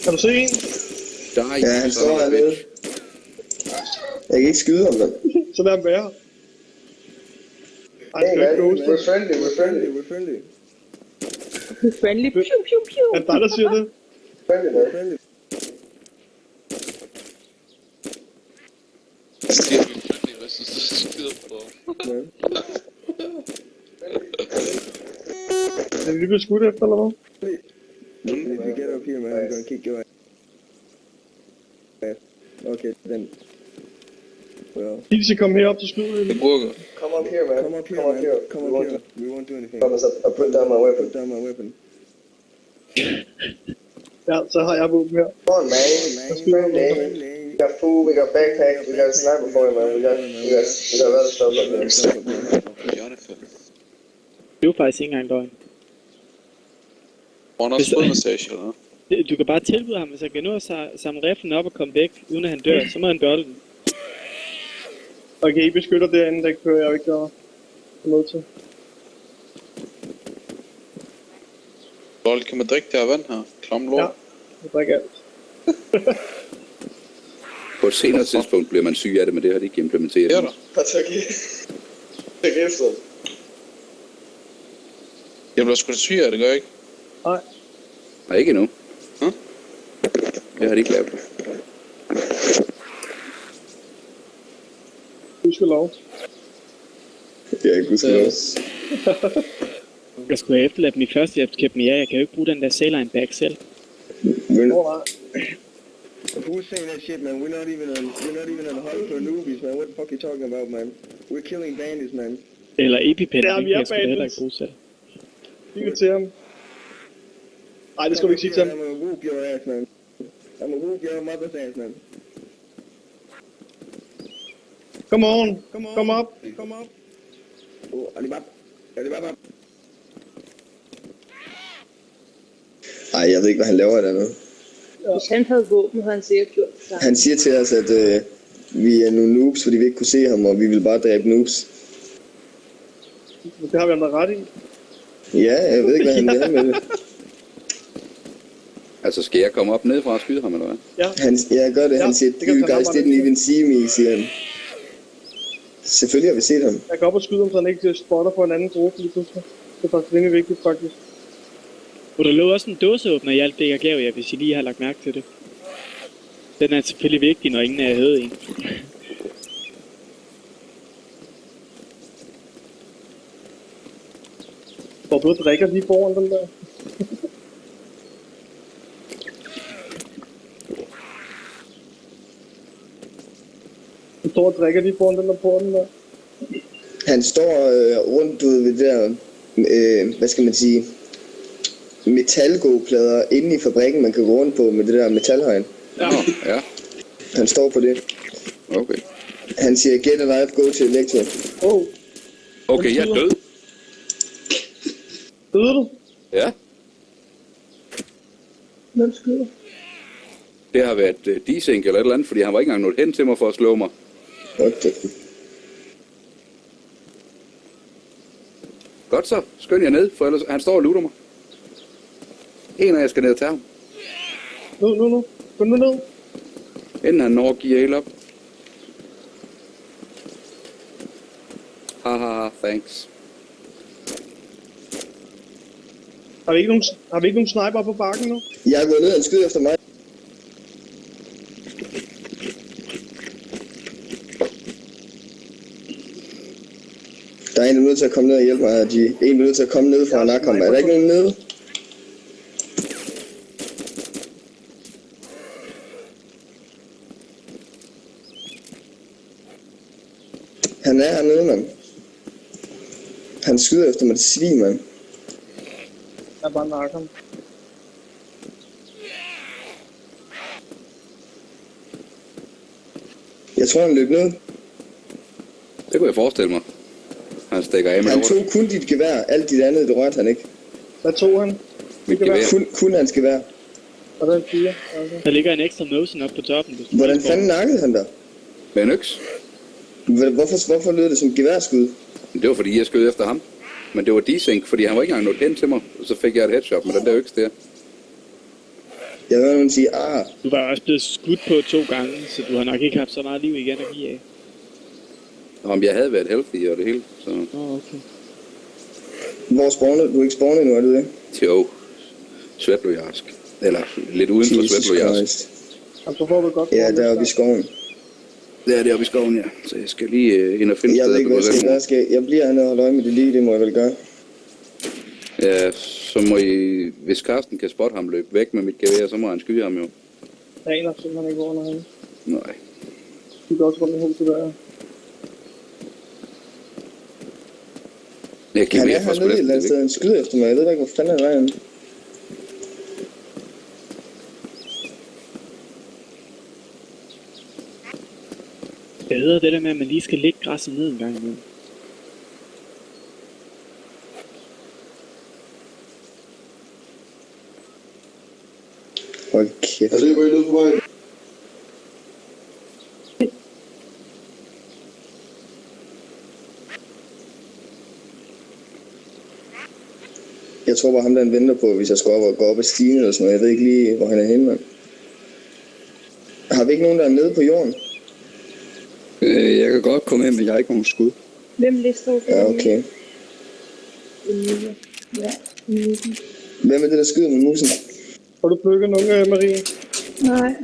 Kan du se en? Der Ja, han står hernede. Jeg kan ikke skyde ham, mand. Så lad ham være. Ej, han skal ikke ghoste. we're friendly. Friendly. Pew, pew, pew. Er det dig, der siger det? Friendly. Er vi lige blevet skudt efter, eller hvad? If you get up here, man, I'm gonna kick your ass. Okay, then. Ilse, kom herop til skuddet. Det burger. Come up here, man. Come up here. We won't do anything. Promise, I'll put down my weapon. Ja, så har jeg våben her. Come on, man. We got food, we got backpacks, we got a sniper for you, man. We got a lot of stuff up there. Det er jo faktisk ikke engang løgn. Får han også fodmassage, eller hvad? Du kan bare tilbyde ham, hvis han kan nå at samle riflen op og komme væk, uden at han dør, så må han beholde den. Okay, I beskytter derinde, der kører jeg jo ikke der. Noget til. Lol, kan man drikke det her vand her? Klam lort. Ja, jeg drikker alt. På et senere tidspunkt bliver man syg af det, men det har de ikke implementeret. Det er der. Tak efter. Jeg bliver sgu da syg af det, gør jeg ikke? Nej, Nej, ikke endnu. Hm? Det har de ikke lavet. du skal lov. Det er ikke gudskelov. Jeg skulle have efterladt mit første hjælpskæb, men ja, jeg kan jo ikke bruge den der saline bag selv. Who's saying that shit, man? We're not even on a hunt for newbies, man. What the fuck are you talking about, man? We're killing bandits, man. Eller EpiPen, Ja, den vi kan er jeg sgu da heller bandits. ikke bruge selv. Kigge til ham. Nej, det skal du ikke sige til ham. I'm gonna whoop your ass, man. I'm gonna whoop your mother's ass, man. Come on, come up. Oh, Alibaba. Ej, jeg ved ikke, hvad han laver dernede. Hvis han havde våben, havde han sikkert gjort det samme. Han siger til os, at vi er nogle noobs, fordi vi ikke kunne se ham, og vi vil bare dræbe noobs. Det har vi andre ret i. Ja, jeg ved ikke, hvad han vil med det. Altså, skal jeg komme op nedefra og skyde ham, eller hvad? Ja, Jeg gør det. Ja, Han siger, det kan you tage guys ham, didn't even see me, siger han. Selvfølgelig har vi set ham. jeg kan op og skyde ham, så han ikke spotter på en anden gruppe lige pludselig. Det er faktisk rimelig vigtigt, faktisk. Og der lå også en dåseåbner i alt det, jeg gav jer, hvis I lige har lagt mærke til det. Den er selvfølgelig vigtig, når ingen af jer havde en. Hvor du drikker lige foran den der. Du står og drikker lige foran den der porten der. Han står rundt ud ved det der, hvad skal man sige, metalgåplader inde i fabrikken, man kan gå rundt på med det der metalhegn. Ja. Ja, Han står på det. okay. Han siger, get alive, go to Electro. Okay, jeg er død. Døde du? Ja, Hvem skyder? det har været desync eller et eller andet, fordi han var ikke engang nået hen til mig for at slå mig. Okay. Godt så, skynd jer ned, for ellers han står og lutter mig. En af jer skal ned og tage ham, Nu. Gå nu ned. inden han når at give helt op. Haha, thanks. Har vi ikke nogen sniper på bakken nu? Jeg er gået ned, han skyder efter mig. Der er en, der er nødt til at komme ned og hjælpe mig. En, der er nødt til at komme ned fra og nakke ham. Er der ikke nogen nede? Han er hernede, mand. Han skyder efter mig, det svin, mand. Jeg er bare nakker ham. Jeg tror, han løb ned. Det kunne jeg forestille mig. Han stikker af med Han lortet. tog kun dit gevær. Alt dit andet, det rørte han ikke. Hvad tog han? Mit gevær. Kun hans gevær. Og der er 4. Okay. Der ligger en ekstra mosen op på toppen. hvis du Hvordan får- fanden nakkede han der? Med en øks. Hvorfor lød det som geværskud? Det var fordi, jeg skød efter ham. Men det var desync, fordi han var ikke engang nået hen til mig. Og så fik jeg et headshot med den der øks der. Jeg hører nogen sige, Du var også blevet skudt på 2 gange, så du har nok ikke haft så meget liv igen at give af. Om jeg havde været healthy og det hele, så... Okay. hvor spawner du? Er ikke spawnet endnu, er du det? Jo, Svetlojarsk. Eller lidt uden for Svetlojarsk. Christ. Jamen, så får du godt. Ja, der oppe i skoven. Det er det oppe i skoven, ja. Så jeg skal lige ind og finde Jeg ved stedet, ikke, hvad jeg skal gøre. Jeg bliver hernede og holde øje med det lige, det må jeg vel gøre. Ja, så må I... Hvis Karsten kan spotte ham løbe væk med mit gevær, så må han skyde ham jo. Jeg aner simpelthen ikke, hvor han er henne. Nej. De går også rundt i huset der. Jeg gik Han mere er for at hernede et spille eller andet sted. Han skyder efter mig. Jeg ved da ikke, hvor fanden han er henne. Bedre det der med, at man lige skal lægge græsset ned en gang imellem. Hold kæft. Jeg løber ned på vejen. Jeg tror bare ham der han venter på, hvis jeg skal op og gå op ad stigen eller sådan noget. Jeg ved ikke lige, hvor han er henne, mand. Har vi ikke nogen, der er nede på jorden? Jeg kan godt komme ind, men jeg har ikke nogen skud. Hvem lister du? Ja, okay. Emilie. Ja, Emilie. Hvem er det, der skyder med musen? Har du plukket nogen, Marie? Nej.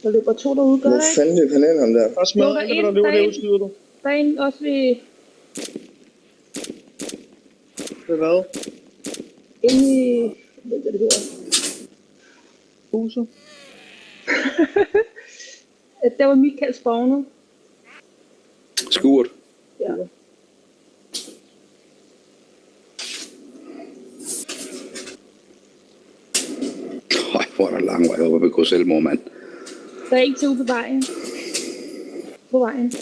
Der løber 2 derude, gør Hvor der ikke? fanden løb han ind, ham der? Og smadret alt, hvad der løber derude, skyder du. Der er en også ved... Det er hvad? Inde i... Jeg ved ikke, hvad det hedder. Huset? Der var Michael spawnet. Skurt. Ja. Høj, hvor er der lang vej op at begå selvmord, mand. Der er en til ude på vejen. På vejen.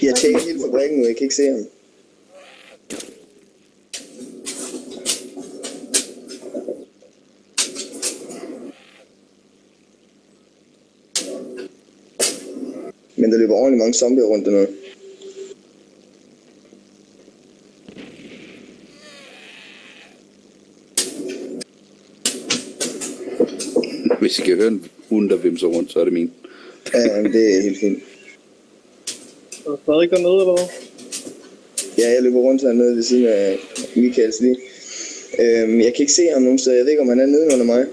Jeg tjekker hele fabrikken nu, jeg kan ikke se ham. Men der løber ordentligt mange zombier rundt dernede. Hvis I kan høre en hund, der vimser rundt, så er det min. Ja, men det er helt fint. Er du stadig dernede, eller hvad? Ja, jeg løber rundt hernede ved siden af Michaels lige. Jeg kan ikke se ham nogen steder. Jeg ved ikke, om han er nede under mig.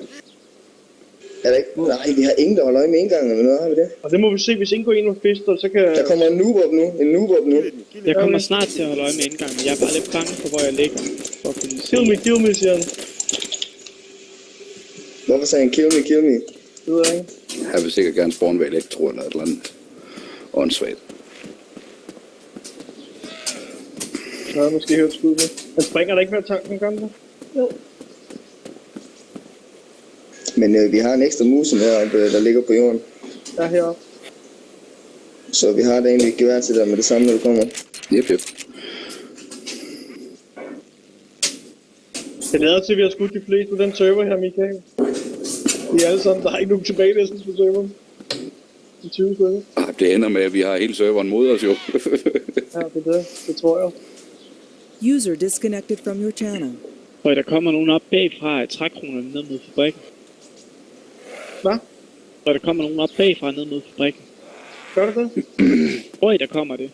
Er der ikke? Nej, vi har ingen, der holder øje med indgangen eller noget, har vi det? Og det må vi se, hvis ingen går ind med fister, så kan... Der kommer en noob op nu. En noob op nu. Jeg kommer snart til at holde øje med indgangen, men jeg er bare lidt bange for, hvor jeg ligger. For at kunne se. Kill me, siger han. Hvorfor sagde han kill me? Det ved jeg ikke. Jeg vil sikkert gerne spawne ved elektro eller et eller andet. Åndssvagt. Jeg havde måske hørt skud med. Han springer der ikke med tanken, gør han det? Jo. Men vi har en ekstra musen heroppe, der ligger på jorden. Jeg er heroppe. Så vi har da egentlig et gevær til dig med det samme, når du kommer. Jep. Det lader til, at vi har skudt de fleste på den server her, Michael. De er alle sammen, der er ikke nogen tilbage næsten på serveren. De 20 stykker. Det ender med, at vi har hele serveren mod os jo. Ja, det er det. Det tror jeg. User disconnected from your channel. Og der kommer nogen op bagfra af trækronerne ned mod fabrikken. Hvad? Og der kommer nogen op bagfra ned mod fabrikken. Gør det det? Der kommer det.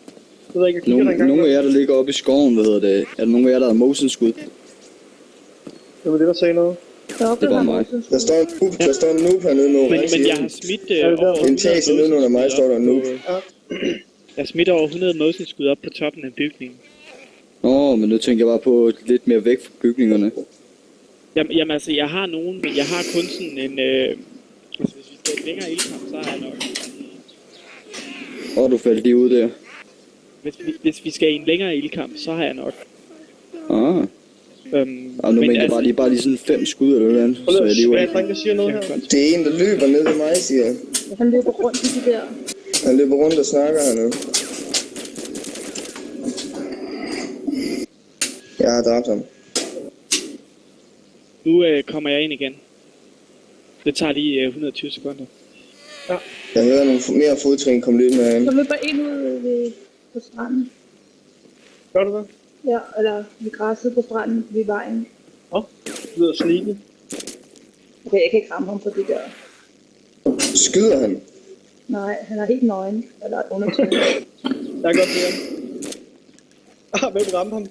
Jeg ved ikke, jeg kigger der engang. Nogle af jer, der ligger oppe i skoven, hvad hedder det? Er der nogle af jer, der har motion-skud? Det var det, der sagde noget. Deroppe Det var har mig. Moses. Der står en noob hernede nu. Men jeg har smidt over En etage nede under mig står der en noob. Jeg har smidt over 100 motion-skud op på toppen af bygningen. Men nu tænker jeg bare på lidt mere væk fra bygningerne. Jamen altså, jeg har nogen, men jeg har kun sådan en... altså, hvis vi skal have længere ildkamp, så har jeg nok... Du faldt lige ud der. Hvis vi skal i en længere ildkamp, så har jeg nok... Nu mener jeg bare lige sådan 5 skud eller noget. Så er det jo Hvad er der siger noget her? Det er en, der løber ned ved mig, siger jeg. Han løber rundt i de der. Han løber rundt og snakker hernede. Jeg har dræbt ham. Nu kommer jeg ind igen. Det tager lige 120 sekunder. Ja. Jeg hører nogle mere fodtrin komme lidt med ham. Så løber en ud på stranden. Gør du det? Ja, eller ved græsset på stranden ved vejen. Det lyder snigende. Okay, jeg kan ikke ramme ham på det der. Skyder han? Nej, han er helt nøgen. Eller undertøj. Jeg kan godt se ham. Hvem ramte ham?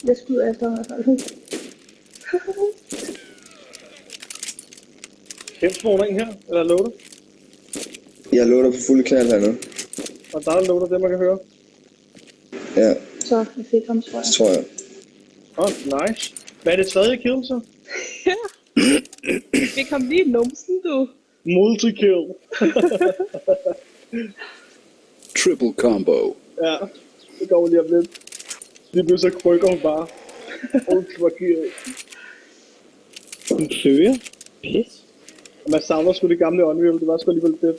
Jeg skyder efter ham i hvert fald. Hvem spawner ind her? Eller loader? Jeg lå der på fulde knald hernede. Og der er loader, det man kan høre. Ja, Så jeg fik ham, tror jeg. det tror jeg. Nice. Hvad er det tredje kill så? Det kom lige i numsen, du. Multi-kill. Triple combo. Ja, det går lige om lidt. Lige pludselig krykker hun bare. Ultra kill. Hun fører. Pis. Man savner sgu det gamle Unreal, det var sgu alligevel fedt.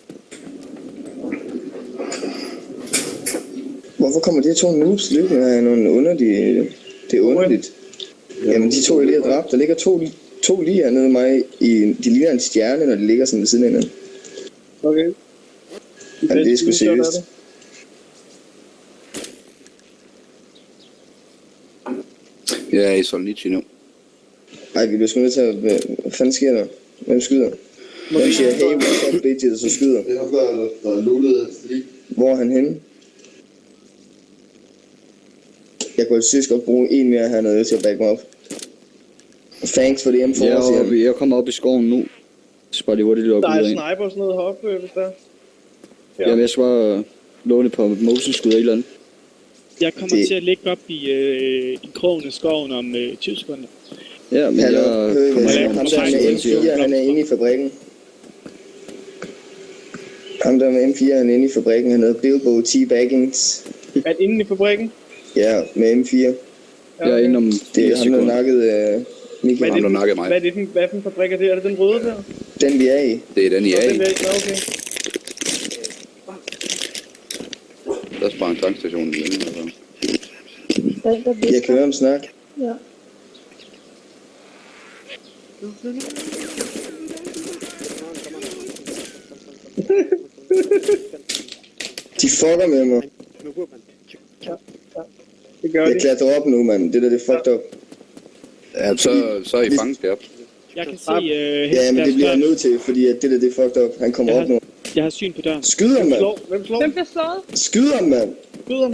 Hvorfor kommer de her to noobs løbende af nogle underlige... Det er underligt. Jamen de to jeg lige har dræbt, der ligger to lige hernede af mig i... De ligner en stjerne, når de ligger sådan ved siden af hinanden. Okay. Jamen det er sgu seriøst. Jeg er i Solnichi nu. Ej, vi bliver sgu nødt til at... Hvad fanden sker der? Hvem skyder? Hvem siger, hey, what's up, bitches, og så skyder? Det er ham, der lullede lige. Hvor er han henne? Jeg kunne synes godt bruge en mere hernede til at back mig op. Thanks for det M4, siger han. Jeg kommer op i skoven nu. Så bare lige hurtigt op Der er ud af. sniper og sådan noget heroppe, hvis der. Ja. Jamen jeg skal bare låne på motion skud eller et eller andet. Jeg kommer Det- til at ligge op i krogen af skoven om 20 sekunder. Ja, men Hallo, jeg kommer lave ham en der med træk. M4, han er inde i fabrikken. Ham der med M4, han er inde i fabrikken, han hedder Bilbo T-Baggings. Er det inde i fabrikken? Ja, med M4. Jeg er inde om Det 4 er ham, der sekunder. nakkede Michael. Ham, der nakkede mig. Hvad er det for en fabrik er det? Er det den røde der? Den vi er i. Det er den, I Nå, er den i. der ikke. Nå, okay. Der sprang tankstationen igen. Altså. Den, der Jeg kan høre ham snak. Ja. De fucker med mig. Det gør Jeg de. klatrer op nu, mand. Det der, det er fucked up. Ja, så er I fangeskab. Jeg kan se Ja, men det bliver jeg nødt til, fordi at det der, det er fucked up. Han kommer op nu. Jeg har syn på døren. Skyd ham, mand. Hvem slår? Hvem bliver slået? Skyd ham, mand. Skyd ham.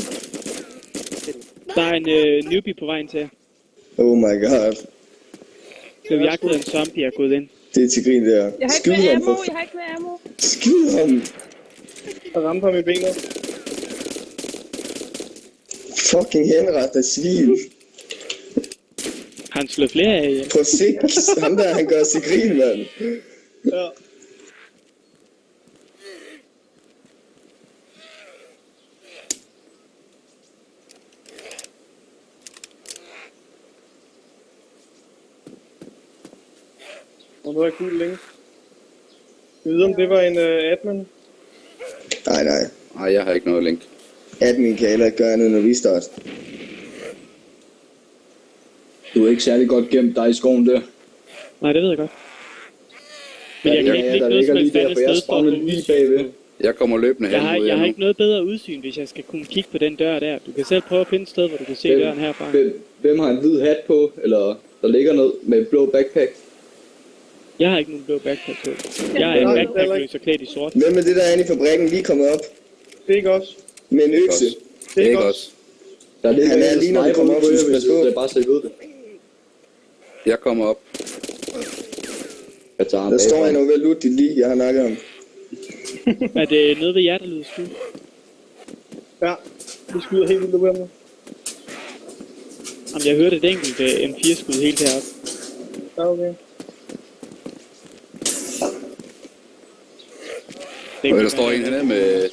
Der er en newbie på vejen til jer. Oh my god. Blev jagtet af en zombie er gået ind. Det er til grin, der. Jeg har Skyd ikke mere ham, ammo, for jeg har ikke mere ammo. skyd ham. Jeg ramte ham i benet. Fucking henret af svin. Har han slået flere af jer? På sigt. Ham der, han gør sig grin, mand. Ja. Og nu er jeg gul længe. Jeg ved om det var en admin. Nej, nej. Nej, jeg har ikke noget link. Admin kan heller ikke gøre andet, når vi starter. Du er ikke særlig godt gemt dig i skoven der. Nej, det ved jeg godt. Men jeg kan ikke Ja, ligge der noget ligger som lige helst der, andet for jeg sted for at få spawnede lige udsyn. bagved. Jeg kommer løbende hen mod Jeg jer har nu. ikke noget bedre udsyn, hvis jeg skal kunne kigge på den dør der. Du kan selv prøve at finde et sted, hvor du kan se døren herfra. Hvem har en hvid hat på, eller der ligger noget med et blå backpack? Jeg har ikke nogen blå backpack på. Jeg er en Nej, backpackløs og klædt i sort. Hvem er det, der er inde i fabrikken lige kommet op Det er ikke os. med en økse? Det er ikke os. Der ligger Han er en lige, når vi sniper kommer op, ude på så jer, hvis pas på. det er bare så I ved det. Jeg kommer op. Jeg tager ham Der står bagfra. han over ved at lutte dit lige. Jeg har nakket ham. Er det noget ved jer, der lyder skud? Ja, vi skyder helt vildt ud af mig. Jamen, jeg hørte et enkelt M4-skud helt heroppe. Ja, okay. Og der står en hernede med...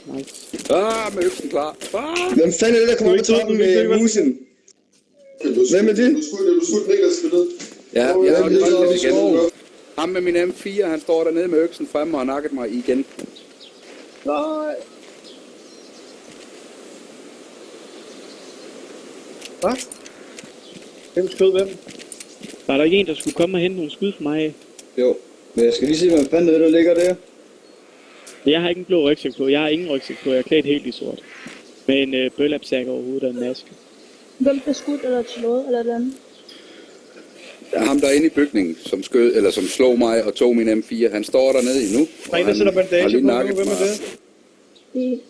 med øksen klar. Hvem fanden er det, der kommer op i toppen med musen? Hvem er det? Du skudt Niklas for det. Ja, Hvem jeg har ligger lige oppe i igen. skoven? Ham med min M4, han står dernede med øksen frem og har nakket mig igen. Nej. Hvad? Hvem skød hvem? Var der ikke en, der skulle komme og hente nogle skud for mig af? Jo, men jeg skal lige se, hvad fanden er det, der ligger der. Jeg har ikke en blå rygsæk på. Jeg har ingen rygsæk på. Jeg er klædt helt i sort. Med en bøllapsæk over hovedet og en maske. Hvem bliver skudt eller slået eller et andet? Der er ham der er inde i bygningen, som skød, eller som slog mig og tog min M4. Han står dernede endnu. Der er en, der sætter bandage har lige på nu. nakket Hvem er mig. det?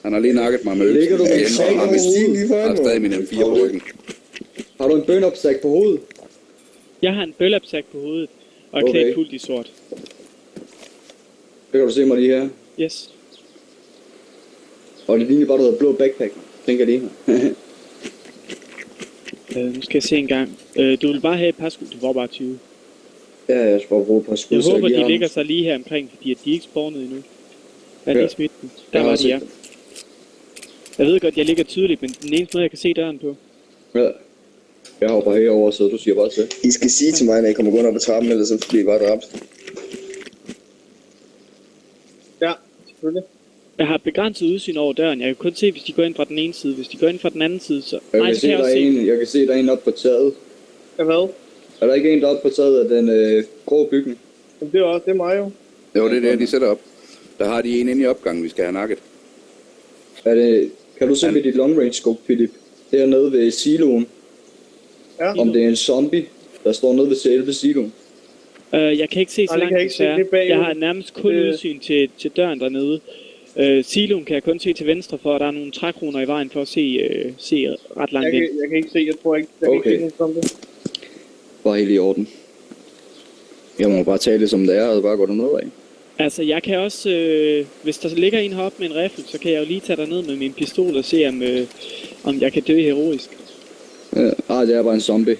Han har lige nakket mig med øksen Ligger du med igen, en sag og har på min- hovedet lige foran har mig? stadig min M4 på ryggen. Har du en burn-up-sack på hovedet? Jeg har en bøllapsæk på hovedet og er Okay. klædt fuldt i sort. Det kan du se mig lige her. Yes. Og det ligner bare, du havde blå backpack. Tænker det her. Nu skal jeg se en gang. Du vil bare have et par skud. Du får bare 20. Ja, jeg skal bare bruge et par skud. Jeg så håber, giver de ham- ligger sig lige her omkring, fordi at de er ikke spawnet endnu. Er Ja. de smidt dem? Der Jeg var har de, set ja. dem. Jeg ved godt, jeg ligger tydeligt, men den eneste måde, jeg kan se døren på. Ja. Jeg hopper herover, så du siger bare til. I skal sige til mig, når I kommer gående op ad trappen, ellers så bliver I bare dræbt. Ja, selvfølgelig. Jeg har begrænset udsyn over døren. Jeg kan kun se, hvis de går ind fra den ene side. Hvis de går ind fra den anden side, så... Jeg Nej, kan, det se, kan jeg der også er se. en, jeg kan se, der er en oppe på taget. Ja, hvad? Er der ikke en deroppe på taget af den grå bygning? Men det er også, det er mig jo. Jo, det er det, de sætter op. Der har de en inde i opgangen, vi skal have nakket. Er det, kan du se med dit long range scope, Philip? Dernede ved siloen. Ja. Om det er en zombie, der står nede ved selve siloen. Jeg kan ikke se så Nej, det langt, kan jeg ikke se. desværre. Det er bagud. Jeg har nærmest kun Det- udsyn til døren dernede. Siloen kan jeg kun se til venstre for, og der er nogle trækroner i vejen for at se ret langt ind. Jeg kan ikke se, jeg tror ikke, jeg kan Okay. ikke se noget som det. Bare helt i orden. Jeg må bare tale det som det er, og bare gå derned af. Altså, jeg kan også, hvis der ligger en heroppe med en riffel, så kan jeg jo lige tage derned med min pistol og se, om jeg kan dø heroisk. Ja, det er bare en zombie.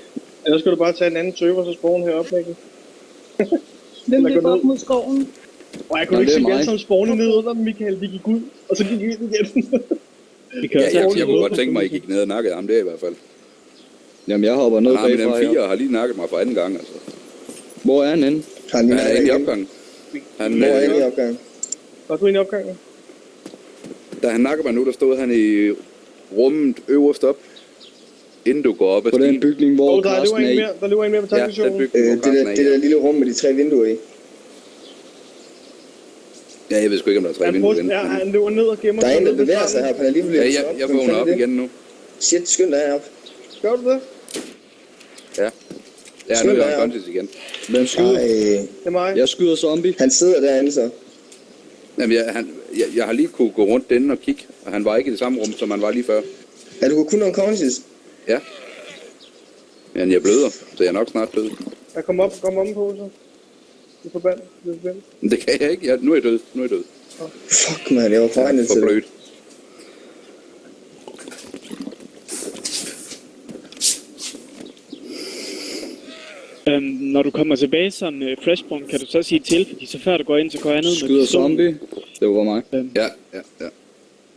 Ellers skal du bare tage en anden server, så spawn heroppe, Mikkel. Hvem Eller gå løber op ned. mod skoven? Og jeg kunne Nå, ikke det er se, mig. at som spawne ned under dem, Michael. De gik ud, og så gik vi ind igen. Vi kan Ja, også jeg kunne godt tænke mig, at I gik ned og nakkede ham der i hvert fald. Jamen, jeg hopper ned Han har med bagfra. dem 4 her. og har lige nakket mig for anden gang, altså. Hvor er han henne? Har han lige Han er inde i igen? opgangen. Han, Hvor er han i opgangen? Var du inde i opgangen? da han nakker mig nu, der stod han i rummet øverst op, inden du går op ad På den stigen. bygning, hvor Og der Carsten løber er en i. mere, der løber en mere på Ja, tankstationen. den bygning, hvor Det Carsten der, er det i. der lille rum med de 3 vinduer i. Ja, jeg ved sgu ikke, om der er 3 Han, vinduer prøver, igen. ja, han løber ned og gemmer Der er en, der ned ved bevæger sig stranden. her, han er lige Ja, bevæget jeg vågner op igen nu. Shit, skynd dig herop. Gør du det? Ja. Ja, nu er jeg unconscious igen. Hvem skyder? Ej, Det er mig. Jeg skyder zombie. han sidder derinde så. Jamen, jeg har lige kunne gå rundt derinde og kigge, og han var ikke i det samme rum, som han var lige før. Er du kun unconscious? Ja. Men jeg bløder, så jeg er nok snart død. Jeg kommer op på så. Du er forbandet. Du er forbandet. Men det kan jeg ikke. Nu er jeg død. Fuck, man, jeg var foregnet For til det. blødt. Når du kommer tilbage som freshborn, kan du så sige til, fordi så før du går ind, så går jeg ned med Skyder pistolen. zombie. Det var mig. Ja.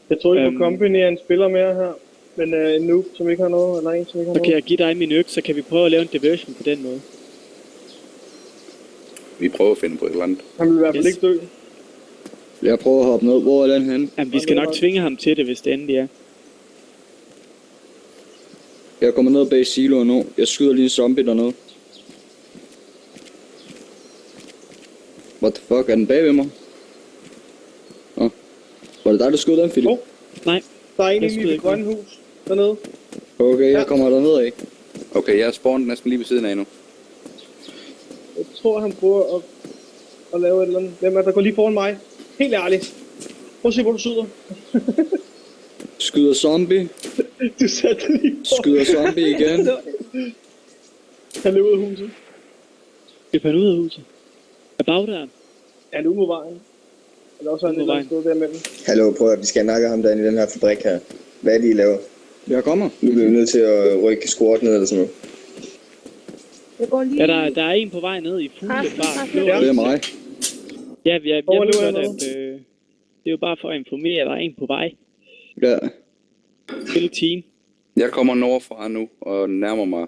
Jeg tror ikke på Øhm. Company er en spiller mere her. Men en noob, som ikke har noget, eller en, som ikke har Så kan noget. jeg give dig min øks, så kan vi prøve at lave en diversion på den måde. Vi prøver at finde på et eller andet. Han vil i hvert fald Yes. ikke dø. Jeg prøver at hoppe ned. Hvor er den henne? Jamen, vi skal nok tvinge ham til det, hvis det endelig er. Jeg kommer ned bag siloen nu. Jeg skyder lige en zombie dernede. What the fuck? Er den bag ved mig? Nå. Var det dig, der skød den, Philip? Hov. Nej, Der er en Jeg inde i skyder det ikke grønne hus. Dernede. Okay, jeg kommer derned af. Okay, jeg er spawnet næsten lige ved siden af nu. Jeg tror, han prøver at lave et eller andet. Hvem er der går lige foran mig? Helt ærligt. Prøv at se, hvor du sidder. Skyder zombie. Du satte dig lige foran. Skyder zombie igen. Han løber ud af huset. løb han ud af huset. Er bagdøren? Han er ude mod vejen. Eller også er han Ude et mod eller andet sted derimellem. Hallo, prøv at vi skal nakke ham derinde i den her fabrik her. Hvad er det, I laver? Jeg kommer. Nu bliver vi nødt til at rykke squat ned eller sådan noget. Jeg går lige... Ja, der er en på vej ned i fuglefart. Ja. Det er mig. Ja, jeg Hvor ved løber godt, han at det er jo bare for at informere, at der er en på vej. Ja. Spil team. Jeg kommer nordfra nu og nærmer mig